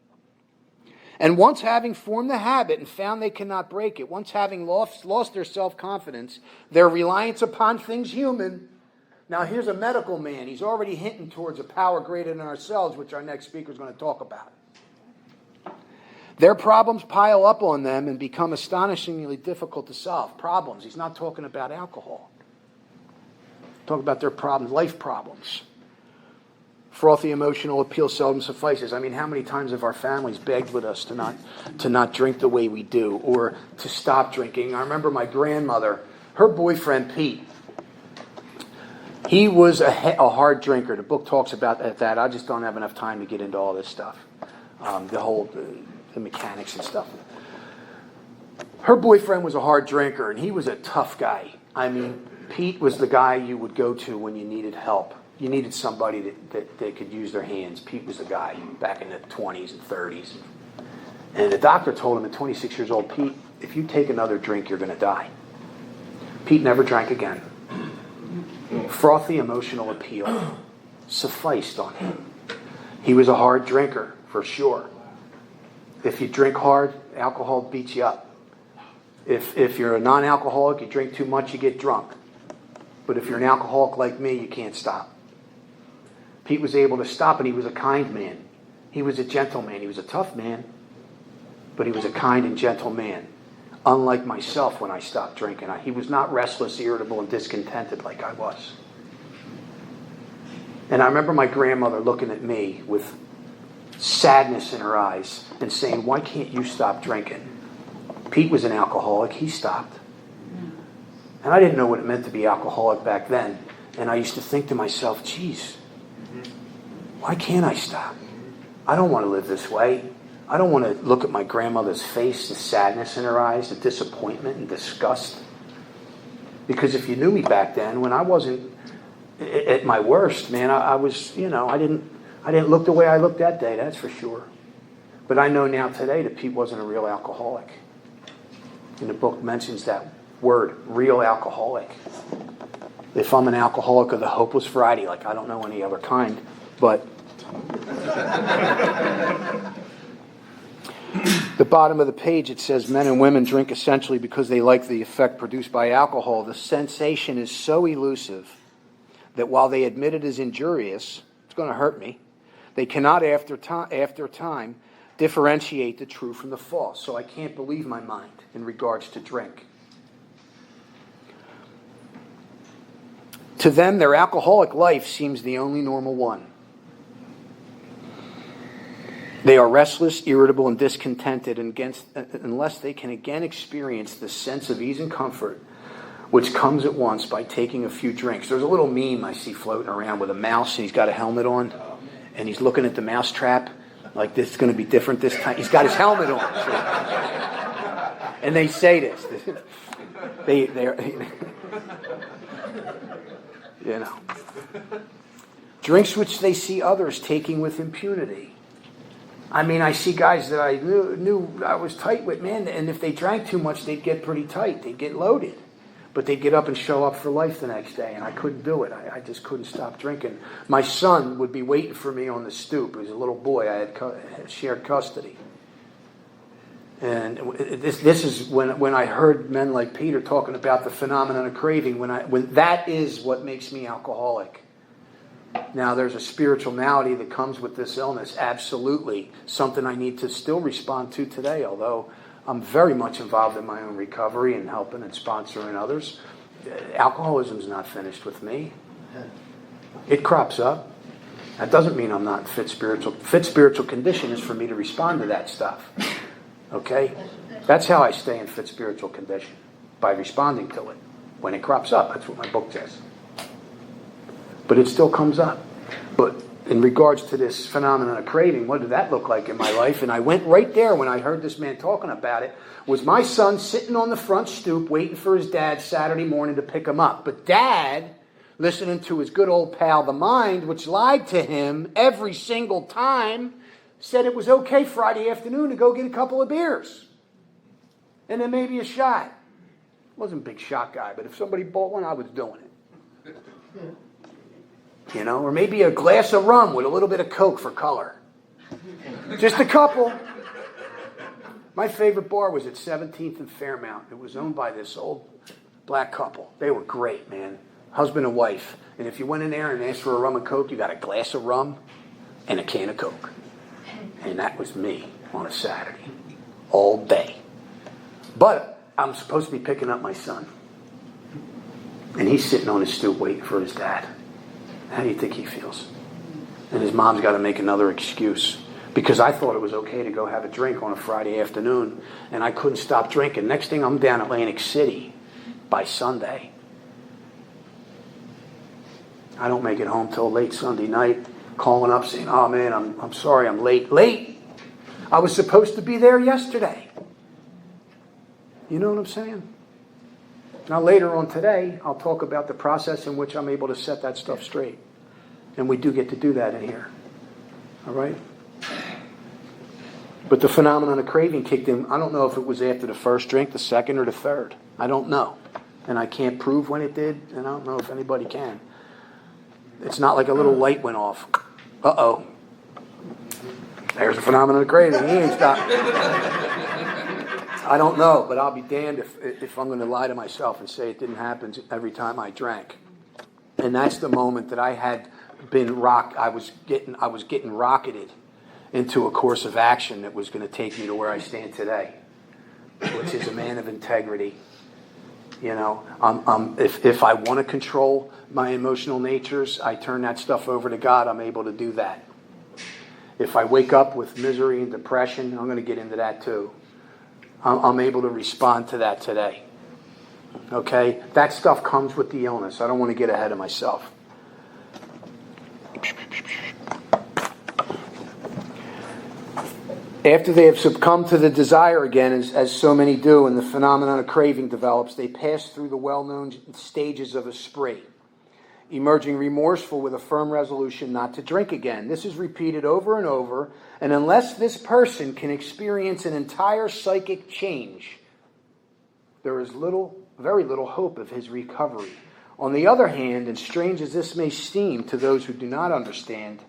And once having formed the habit and found they cannot break it, once having lost their self-confidence, their reliance upon things human. Now here's a medical man. He's already hinting towards a power greater than ourselves, which our next speaker is going to talk about. Their problems pile up on them and become astonishingly difficult to solve. Problems. He's not talking about alcohol. Talk about their problems, life problems. Frothy emotional appeal seldom suffices. I mean, how many times have our families begged with us to not drink the way we do or to stop drinking? I remember my grandmother, her boyfriend Pete, he was a hard drinker. The book talks about that. I just don't have enough time to get into all this stuff, the mechanics and stuff. Her boyfriend was a hard drinker, and he was a tough guy. I mean, Pete was the guy you would go to when you needed help. You needed somebody that could use their hands. Pete was the guy back in the 20s and 30s. And the doctor told him at 26 years old, Pete, if you take another drink, you're going to die. Pete never drank again. Frothy emotional appeal sufficed on him. He was a hard drinker, for sure. If you drink hard, alcohol beats you up. If you're a non-alcoholic, you drink too much, you get drunk. But if you're an alcoholic like me, you can't stop. Pete was able to stop, and he was a kind man. He was a gentle man. He was a tough man, but he was a kind and gentle man. Unlike myself when I stopped drinking. He was not restless, irritable, and discontented like I was. And I remember my grandmother looking at me with sadness in her eyes and saying, why can't you stop drinking? Pete was an alcoholic. He stopped. And I didn't know what it meant to be alcoholic back then. And I used to think to myself, geez, why can't I stop? I don't want to live this way. I don't want to look at my grandmother's face, the sadness in her eyes, the disappointment and disgust. Because if you knew me back then, when I wasn't at my worst, man, I was, I didn't look the way I looked that day, that's for sure. But I know now today that Pete wasn't a real alcoholic. And the book mentions that word, real alcoholic. If I'm an alcoholic of the hopeless variety, like I don't know any other kind, but The bottom of the page, it says men and women drink essentially because they like the effect produced by alcohol. The sensation is so elusive that while they admit it is injurious, it's going to hurt me, they cannot after time differentiate the true from the false. So I can't believe my mind in regards to drink. To them, their alcoholic life seems the only normal one. They are restless, irritable, and discontented unless they can again experience the sense of ease and comfort which comes at once by taking a few drinks. There's a little meme I see floating around with a mouse, and he's got a helmet on, and he's looking at the mouse trap like this is going to be different this time. He's got his helmet on. And they say this. They're you know. Drinks which they see others taking with impunity. I mean, I see guys that I knew I was tight with, man, and if they drank too much, they'd get pretty tight. They'd get loaded. But they'd get up and show up for life the next day, and I couldn't do it. I just couldn't stop drinking. My son would be waiting for me on the stoop. He was a little boy. I had shared custody. And this is when I heard men like Peter talking about the phenomenon of craving, when that is what makes me alcoholic. Now, there's a spiritual malady that comes with this illness, absolutely. Something I need to still respond to today, although I'm very much involved in my own recovery and helping and sponsoring others. Alcoholism's not finished with me. It crops up. That doesn't mean I'm not fit spiritual. Fit spiritual condition is for me to respond to that stuff. Okay? That's how I stay in fit spiritual condition, by responding to it when it crops up. That's what my book says. But it still comes up. But in regards to this phenomenon of craving, what did that look like in my life? And I went right there when I heard this man talking about it, was my son sitting on the front stoop waiting for his dad Saturday morning to pick him up. But dad, listening to his good old pal, the mind, which lied to him every single time, said it was okay Friday afternoon to go get a couple of beers. And then maybe a shot. I wasn't a big shot guy, but if somebody bought one, I was doing it. You know, or maybe a glass of rum with a little bit of Coke for color. Just a couple. My favorite bar was at 17th and Fairmount. It was owned by this old black couple. They were great, man. Husband and wife. And if you went in there and asked for a rum and Coke, you got a glass of rum and a can of Coke. And that was me on a Saturday. All day. But I'm supposed to be picking up my son. And he's sitting on his stoop waiting for his dad. How do you think he feels? And his mom's got to make another excuse. Because I thought it was okay to go have a drink on a Friday afternoon. And I couldn't stop drinking. Next thing I'm down Atlantic City by Sunday. I don't make it home till late Sunday night. Calling up saying, oh man, I'm sorry I'm late. Late? I was supposed to be there yesterday. You know what I'm saying? Now later on today, I'll talk about the process in which I'm able to set that stuff straight. And we do get to do that in here. All right? But the phenomenon of craving kicked in. I don't know if it was after the first drink, the second, or the third. I don't know. And I can't prove when it did, and I don't know if anybody can. It's not like a little light went off. Uh-oh. There's the phenomenon of craving. He ain't stopped. I don't know, but I'll be damned if I'm going to lie to myself and say it didn't happen every time I drank. And that's the moment that I had been rocked. I was getting rocketed into a course of action that was going to take me to where I stand today, which is a man of integrity. You know, if I want to control my emotional natures, I turn that stuff over to God. I'm able to do that. If I wake up with misery and depression, I'm going to get into that too. I'm able to respond to that today. Okay? That stuff comes with the illness. I don't want to get ahead of myself. After they have succumbed to the desire again, as so many do, and the phenomenon of craving develops, they pass through the well-known stages of a spree, emerging remorseful with a firm resolution not to drink again. This is repeated over and over, and unless this person can experience an entire psychic change, there is very little hope of his recovery. On the other hand, and strange as this may seem to those who do not understand,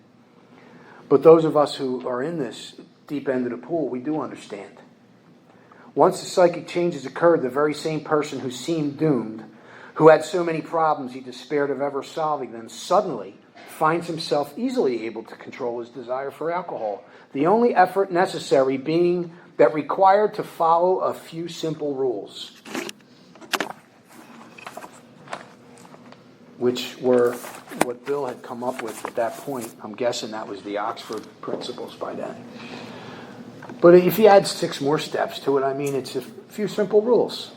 But those of us who are in this deep end of the pool, we do understand. Once the psychic changes occurred, the very same person who seemed doomed, who had so many problems he despaired of ever solving them, suddenly finds himself easily able to control his desire for alcohol. The only effort necessary being that required to follow a few simple rules, which were what Bill had come up with at that point. I'm guessing that was the Oxford Principles by then. But if you add 6 more steps to it, I mean, it's a few simple rules.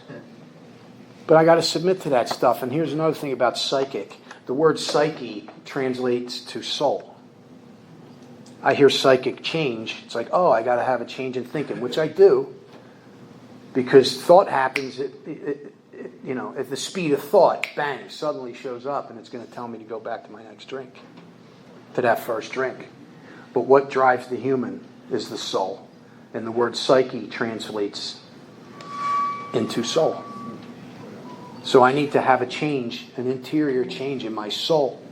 But I got to submit to that stuff. And here's another thing about psychic. The word psyche translates to soul. I hear psychic change. It's like, oh, I got to have a change in thinking, which I do. Because thought happens, at the speed of thought, bang, suddenly shows up, and it's going to tell me to go back to my next drink, to that first drink. But what drives the human is the soul. And the word psyche translates into soul. So I need to have a change, an interior change in my soul,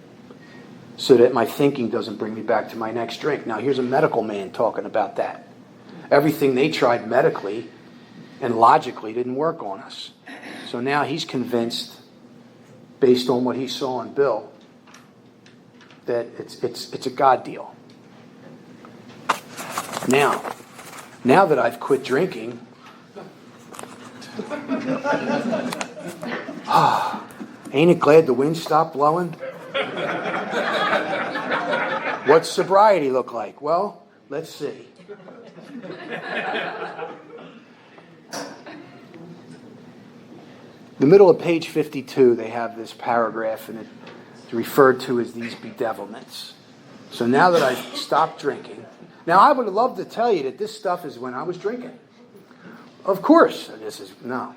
so that my thinking doesn't bring me back to my next drink. Now, here's a medical man talking about that. Everything they tried medically and logically didn't work on us. So now he's convinced, based on what he saw in Bill, that it's a God deal. Now that I've quit drinking, ain't it glad the wind stopped blowing? What's sobriety look like? Well, let's see. The middle of page 52, they have this paragraph, and it's referred to as these bedevilments. So now that I've stopped drinking, now I would love to tell you that this stuff is when I was drinking. Of course, no.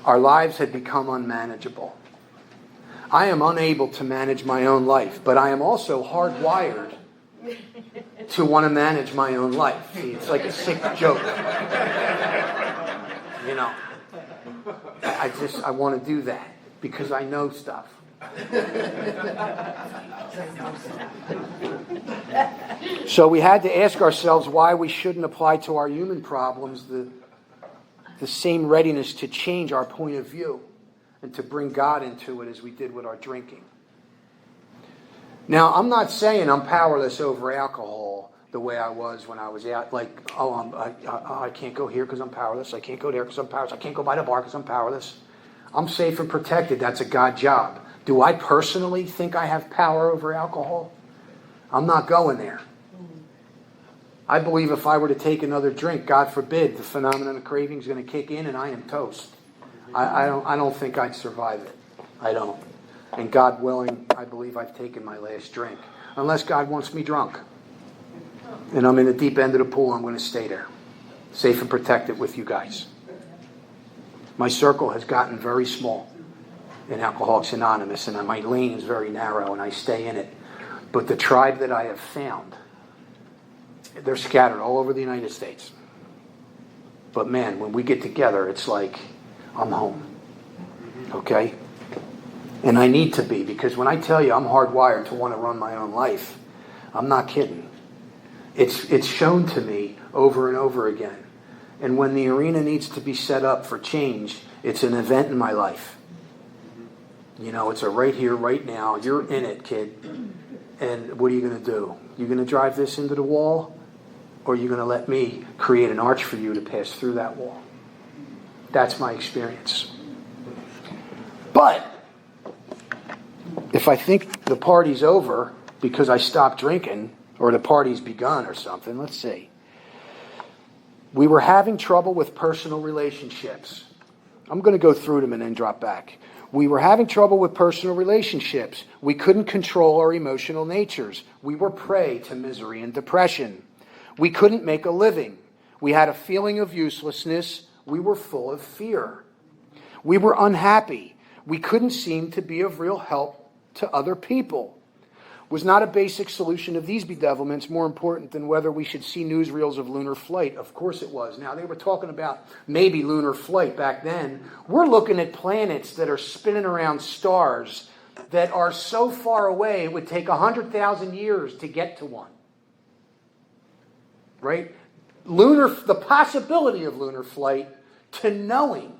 Our lives had become unmanageable. I am unable to manage my own life, but I am also hardwired to want to manage my own life. See, it's like a sick joke. I want to do that because I know stuff. So we had to ask ourselves why we shouldn't apply to our human problems the same readiness to change our point of view and to bring God into it as we did with our drinking. Now, I'm not saying I'm powerless over alcohol the way I was when I was out. Like, I can't go here because I'm powerless. I can't go there because I'm powerless. I can't go by the bar because I'm powerless. I'm safe and protected. That's a God job. Do I personally think I have power over alcohol? I'm not going there. I believe if I were to take another drink, God forbid, the phenomenon of craving is going to kick in and I am toast. I don't think I'd survive it. I don't. And God willing, I believe I've taken my last drink. Unless God wants me drunk. And I'm in the deep end of the pool, I'm going to stay there. Safe and protected with you guys. My circle has gotten very small in Alcoholics Anonymous, and my lane is very narrow, and I stay in it. But the tribe that I have found, they're scattered all over the United States. But man, when we get together, it's like, I'm home. Okay? And I need to be, because when I tell you I'm hardwired to want to run my own life, I'm not kidding. It's shown to me over and over again. And when the arena needs to be set up for change, it's an event in my life. It's a right here, right now. You're in it, kid. And what are you going to do? You going to drive this into the wall? Or are you going to let me create an arch for you to pass through that wall? That's my experience. But if I think the party's over because I stopped drinking, or the party's begun or something, let's see. We were having trouble with personal relationships. I'm going to go through them and then drop back. We were having trouble with personal relationships. We couldn't control our emotional natures. We were prey to misery and depression. We couldn't make a living. We had a feeling of uselessness. We were full of fear. We were unhappy. We couldn't seem to be of real help to other people. Was not a basic solution of these bedevilments more important than whether we should see newsreels of lunar flight? Of course it was. Now, they were talking about maybe lunar flight back then. We're looking at planets that are spinning around stars that are so far away it would take 100,000 years to get to one. Right? The possibility of lunar flight to knowing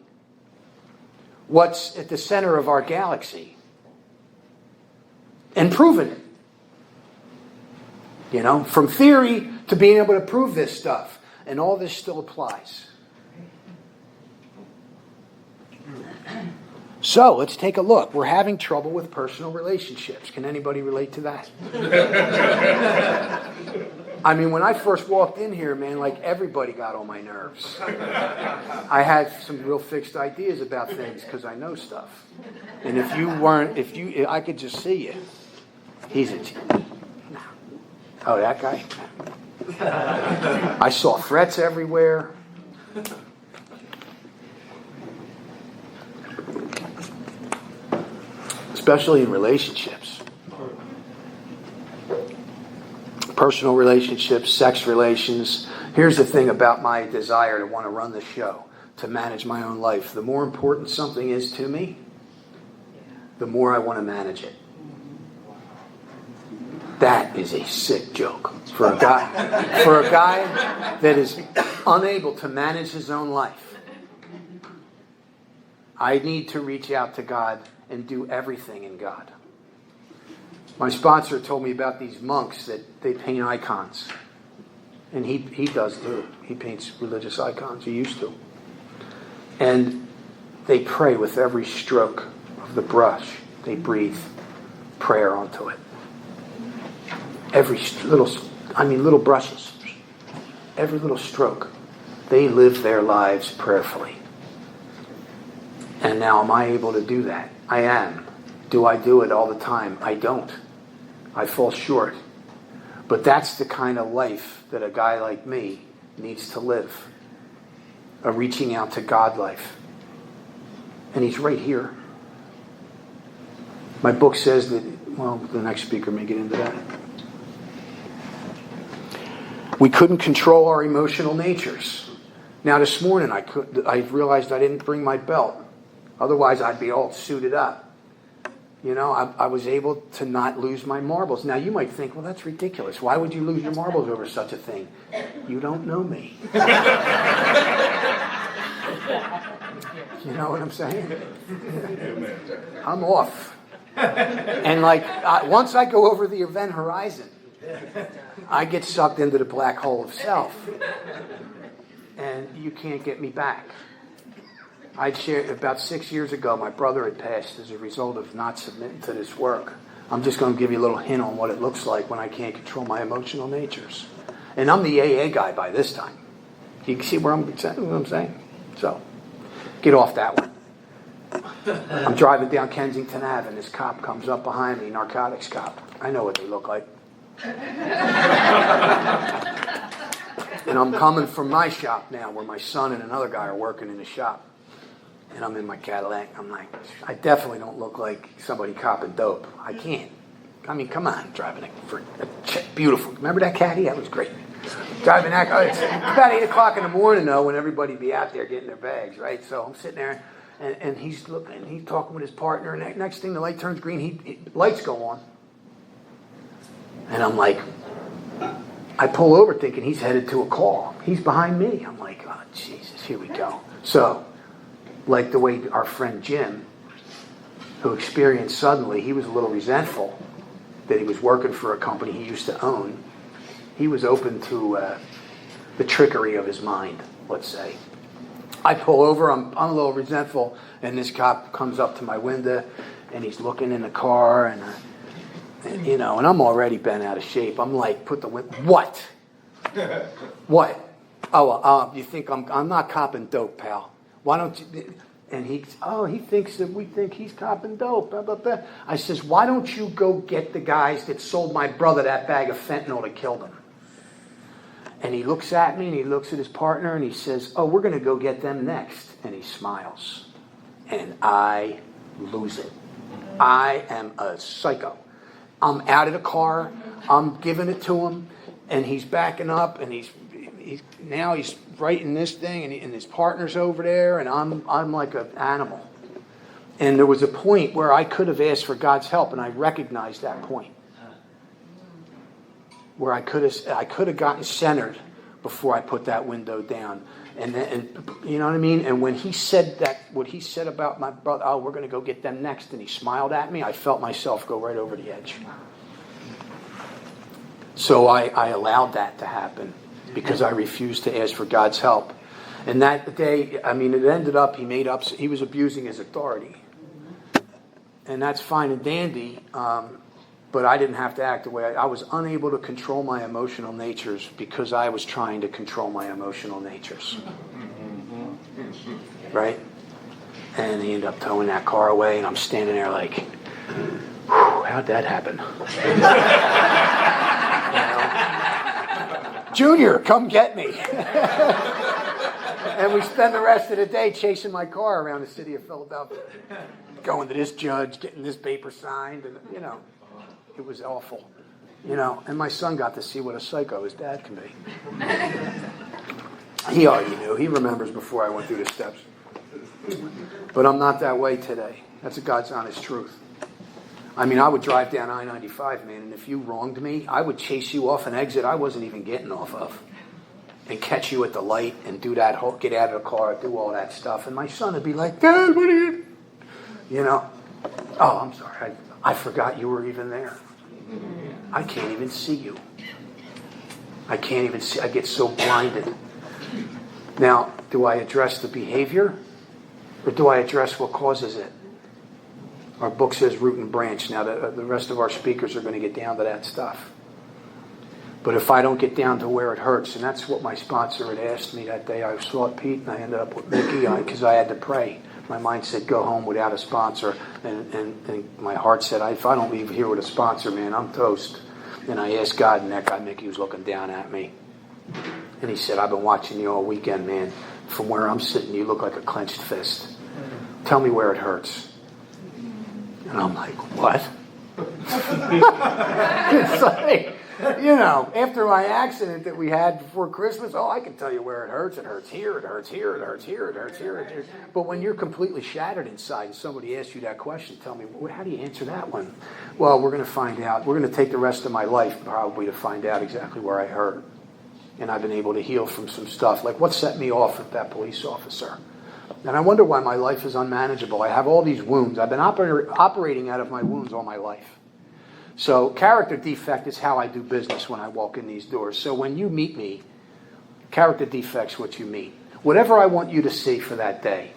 what's at the center of our galaxy and proving it. You know, from theory to being able to prove this stuff. And all this still applies. So let's take a look. We're having trouble with personal relationships. Can anybody relate to that? I mean, when I first walked in here, man, like everybody got on my nerves. I had some real fixed ideas about things because I know stuff. And if I could just see you. He's a... Oh, that guy? I saw threats everywhere. Especially in relationships. Personal relationships, sex relations. Here's the thing about my desire to want to run the show, to manage my own life. The more important something is to me, the more I want to manage it. That is a sick joke for a guy that is unable to manage his own life. I need to reach out to God and do everything in God. My sponsor told me about these monks that they paint icons. And he does too. He paints religious icons. He used to. And they pray with every stroke of the brush. They breathe prayer onto it. Every little brushes. Every little stroke. They live their lives prayerfully. And now am I able to do that? I am. Do I do it all the time? I don't. I fall short. But that's the kind of life that a guy like me needs to live. A reaching out to God life. And he's right here. My book says that, well, the next speaker may get into that. We couldn't control our emotional natures. Now this morning I realized I didn't bring my belt. Otherwise I'd be all suited up. You know, I was able to not lose my marbles. Now you might think, well, that's ridiculous. Why would you lose your marbles over such a thing? You don't know me. You know what I'm saying? I'm off. And once I go over the event horizon, I get sucked into the black hole of self. And you can't get me back. I'd shared about 6 years ago, my brother had passed as a result of not submitting to this work. I'm just going to give you a little hint on what it looks like when I can't control my emotional natures. And I'm the AA guy by this time. You can see what I'm saying? So, get off that one. I'm driving down Kensington Ave and this cop comes up behind me, narcotics cop. I know what they look like. And I'm coming from my shop now where my son and another guy are working in the shop. And I'm in my Cadillac. I'm like, I definitely don't look like somebody copping dope. I can't. I mean, come on, driving a beautiful. Remember that caddy? That was great. Driving that. It's about 8 o'clock in the morning though, when everybody be out there getting their bags, right? So I'm sitting there, and he's looking, he's talking with his partner, and next thing the light turns green, lights go on, and I'm like, I pull over thinking he's headed to a call. He's behind me. I'm like, oh Jesus, here we go. So. Like the way our friend Jim, who experienced suddenly, he was a little resentful that he was working for a company he used to own. He was open to the trickery of his mind, let's say. I pull over, I'm a little resentful, and this cop comes up to my window, and he's looking in the car, and I'm already bent out of shape. I'm like, what? What? Oh, you think I'm not copping dope, pal. Why don't you? And he thinks that we think he's copping dope. Blah, blah, blah. I says, why don't you go get the guys that sold my brother that bag of fentanyl that killed him? And he looks at me and he looks at his partner and he says, oh, we're going to go get them next. And he smiles. And I lose it. I am a psycho. I'm out of the car. I'm giving it to him. And he's backing up and he's right in this thing, and his partner's over there, and I'm like an animal. And there was a point where I could have asked for God's help, and I recognized that point. Where I could have gotten centered before I put that window down. And you know what I mean? And when he said that, what he said about my brother, oh, we're going to go get them next, and he smiled at me, I felt myself go right over the edge. So I allowed that to happen because I refused to ask for God's help. And that day, I mean, it ended up, he was abusing his authority. And that's fine and dandy, but I didn't have to act the way I was unable to control my emotional natures because I was trying to control my emotional natures. Right? And he ended up towing that car away, and I'm standing there like, whew, how'd that happen? You know? Junior, come get me. And we spend the rest of the day chasing my car around the city of Philadelphia. Going to this judge, getting this paper signed, and you know, it was awful. You know, and my son got to see what a psycho his dad can be. He already knew. He remembers before I went through the steps. But I'm not that way today. That's a God's honest truth. I mean, I would drive down I-95, man, and if you wronged me, I would chase you off an exit I wasn't even getting off of. And catch you at the light and do that whole, get out of the car, do all that stuff. And my son would be like, Dad, what are you... You know, oh, I'm sorry. I forgot you were even there. I can't even see you. I can't even see. I get so blinded. Now, do I address the behavior or do I address what causes it? Our book says root and branch. Now, the rest of our speakers are going to get down to that stuff. But if I don't get down to where it hurts, and that's what my sponsor had asked me that day. I saw Pete, and I ended up with Mickey because I had to pray. My mind said, go home without a sponsor. And my heart said, if I don't leave here with a sponsor, man, I'm toast. And I asked God, and that guy Mickey was looking down at me. And he said, I've been watching you all weekend, man. From where I'm sitting, you look like a clenched fist. Tell me where it hurts. And I'm like, what? It's like... You know, after my accident that we had before Christmas, oh, I can tell you where it hurts. It hurts here, it hurts here, it hurts here, it hurts here, it hurts. But when you're completely shattered inside and somebody asks you that question, tell me, how do you answer that one? Well, we're going to find out. We're going to take the rest of my life probably to find out exactly where I hurt. And I've been able to heal from some stuff. Like what set me off with that police officer? And I wonder why my life is unmanageable. I have all these wounds. I've been operating out of my wounds all my life. So character defect is how I do business when I walk in these doors. So when you meet me, character defect's what you meet. Whatever I want you to see for that day.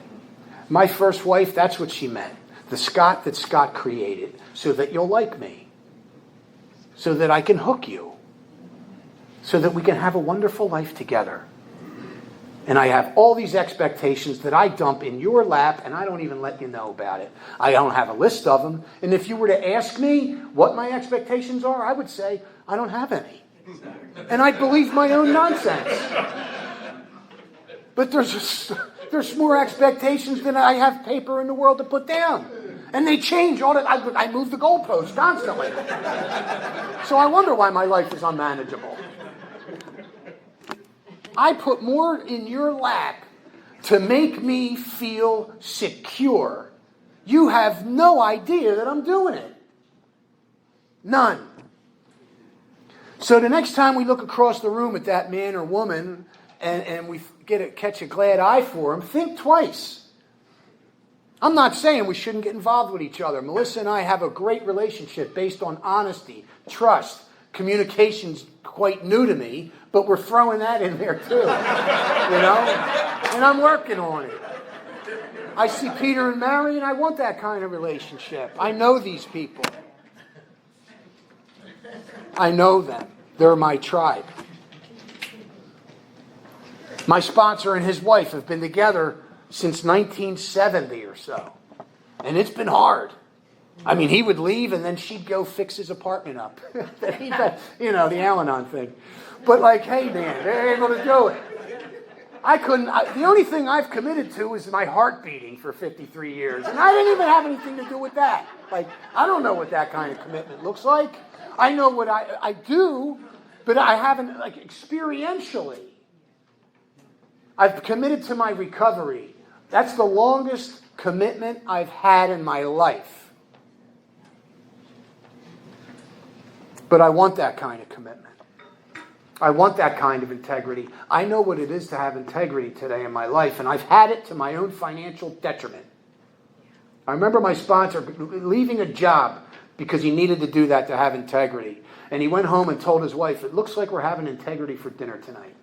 My first wife, that's what she meant. The Scott that Scott created so that you'll like me. So that I can hook you. So that we can have a wonderful life together. And I have all these expectations that I dump in your lap, and I don't even let you know about it. I don't have a list of them. And if you were to ask me what my expectations are, I would say, I don't have any. And I believe my own nonsense. But there's more expectations than I have paper in the world to put down. And they change all the time. I move the goalposts constantly. So I wonder why my life is unmanageable. I put more in your lap to make me feel secure. You have no idea that I'm doing it. None. So the next time we look across the room at that man or woman and we catch a glad eye for him, think twice. I'm not saying we shouldn't get involved with each other. Melissa and I have a great relationship based on honesty, trust. Communication's quite new to me, but we're throwing that in there too, you know? And I'm working on it. I see Peter and Mary, and I want that kind of relationship. I know these people. I know them. They're my tribe. My sponsor and his wife have been together since 1970 or so. And it's been hard. I mean, he would leave and then she'd go fix his apartment up. You know, the Al-Anon thing. But like, hey man, they're able to do it. The only thing I've committed to is my heart beating for 53 years. And I didn't even have anything to do with that. Like, I don't know what that kind of commitment looks like. I know what I do, but I haven't, like, experientially. I've committed to my recovery That's the longest commitment I've had in my life. But I want that kind of commitment. I want that kind of integrity. I know what it is to have integrity today in my life, and I've had it to my own financial detriment. I remember my sponsor leaving a job because he needed to do that to have integrity. And he went home and told his wife, "It looks like we're having integrity for dinner tonight."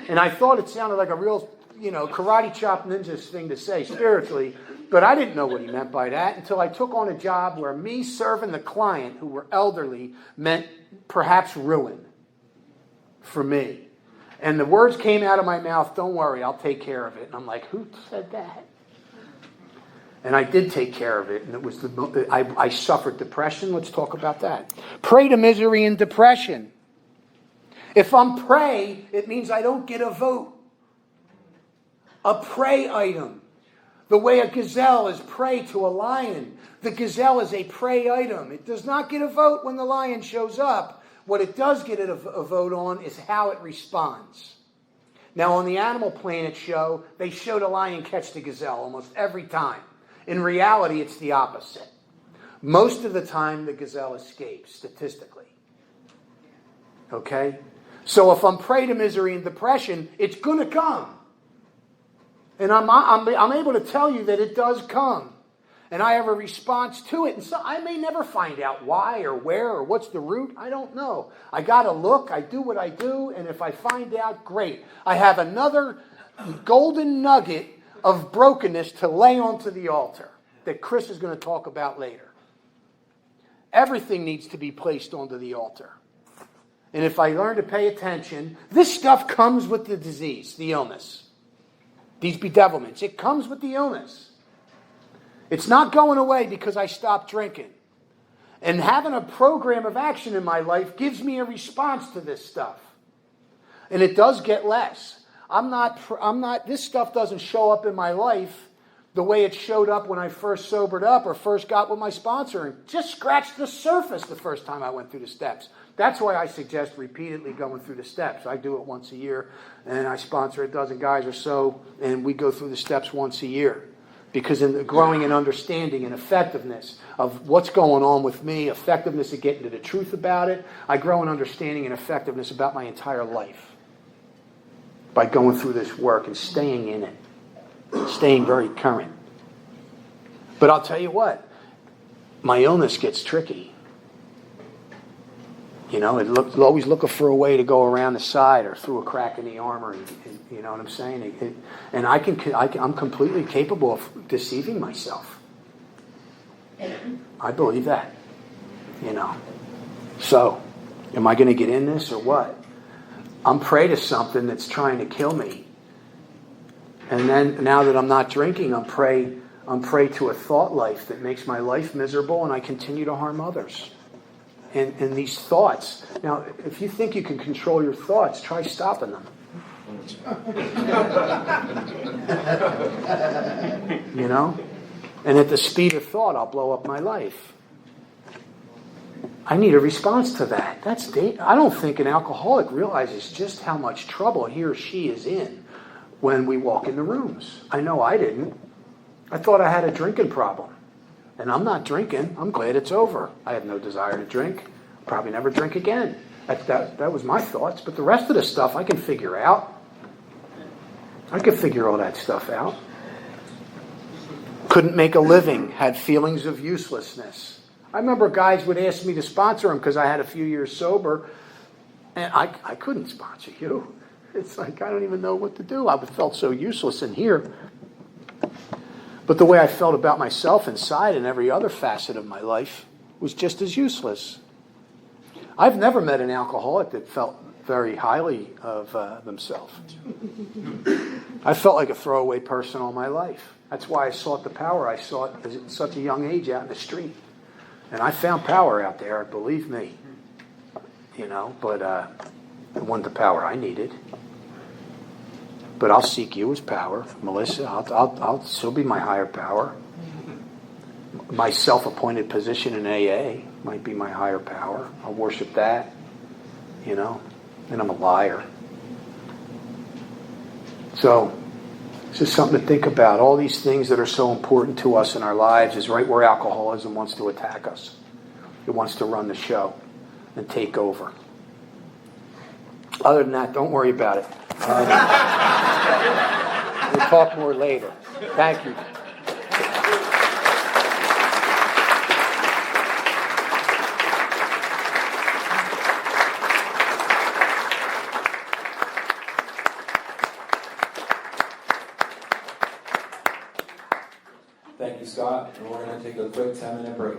And I thought it sounded like a real, karate chop ninja thing to say spiritually, but I didn't know what he meant by that until I took on a job where me serving the client, who were elderly, meant perhaps ruin for me. And the words came out of my mouth, "Don't worry, I'll take care of it." And I'm like, who said that? And I did take care of it, and it was I suffered depression. Let's talk about that. Pray to misery and depression. If I'm prey, it means I don't get a vote. A prey item. The way a gazelle is prey to a lion. The gazelle is a prey item. It does not get a vote when the lion shows up. What it does get a vote on is how it responds. Now, on the Animal Planet show, they showed a lion catch the gazelle almost every time. In reality, it's the opposite. Most of the time, the gazelle escapes, statistically. Okay? So if I'm prey to misery and depression, it's going to come. And I'm able to tell you that it does come. And I have a response to it. And so I may never find out why or where or what's the root. I don't know. I got to look. I do what I do. And if I find out, great. I have another golden nugget of brokenness to lay onto the altar that Chris is going to talk about later. Everything needs to be placed onto the altar. And if I learn to pay attention, this stuff comes with the disease, the illness. These bedevilments. It comes with the illness. It's not going away because I stopped drinking. And having a program of action in my life gives me a response to this stuff. And it does get less. This stuff doesn't show up in my life the way it showed up when I first sobered up or first got with my sponsor and just scratched the surface the first time I went through the steps. That's why I suggest repeatedly going through the steps. I do it once a year, and I sponsor a dozen guys or so, and we go through the steps once a year. Because in the growing in understanding and effectiveness of what's going on with me, effectiveness of getting to the truth about it, I grow in understanding and effectiveness about my entire life. By going through this work and staying in it. Staying very current. But I'll tell you what, my illness gets tricky. Always looking for a way to go around the side or through a crack in the armor. And you know what I'm saying? And I'm completely capable of deceiving myself. I believe that. So, am I going to get in this or what? I'm prey to something that's trying to kill me. And then, now that I'm not drinking, I'm prey to a thought life that makes my life miserable, and I continue to harm others. And these thoughts. Now, if you think you can control your thoughts, try stopping them. And at the speed of thought, I'll blow up my life. I need a response to that. I don't think an alcoholic realizes just how much trouble he or she is in when we walk in the rooms. I know I didn't. I thought I had a drinking problem. And I'm not drinking. I'm glad it's over. I have no desire to drink. Probably never drink again. That was my thoughts. But the rest of the stuff I can figure out. I could figure all that stuff out. Couldn't make a living. Had feelings of uselessness. I remember guys would ask me to sponsor them because I had a few years sober. And I couldn't sponsor you. It's like I don't even know what to do. I felt so useless in here. But the way I felt about myself inside and every other facet of my life was just as useless. I've never met an alcoholic that felt very highly of themselves. I felt like a throwaway person all my life. That's why I sought the power I sought at such a young age out in the street. And I found power out there, believe me. But it wasn't the power I needed. But I'll seek you as power, Melissa. I'll still be my higher power. My self-appointed position in AA might be my higher power. I'll worship that, And I'm a liar. So, It's just something to think about. All these things that are so important to us in our lives is right where alcoholism wants to attack us. It wants to run the show and take over. Other than that, don't worry about it. We'll talk more later. Thank you. Thank you, Scott, and we're going to take a quick 10-minute break.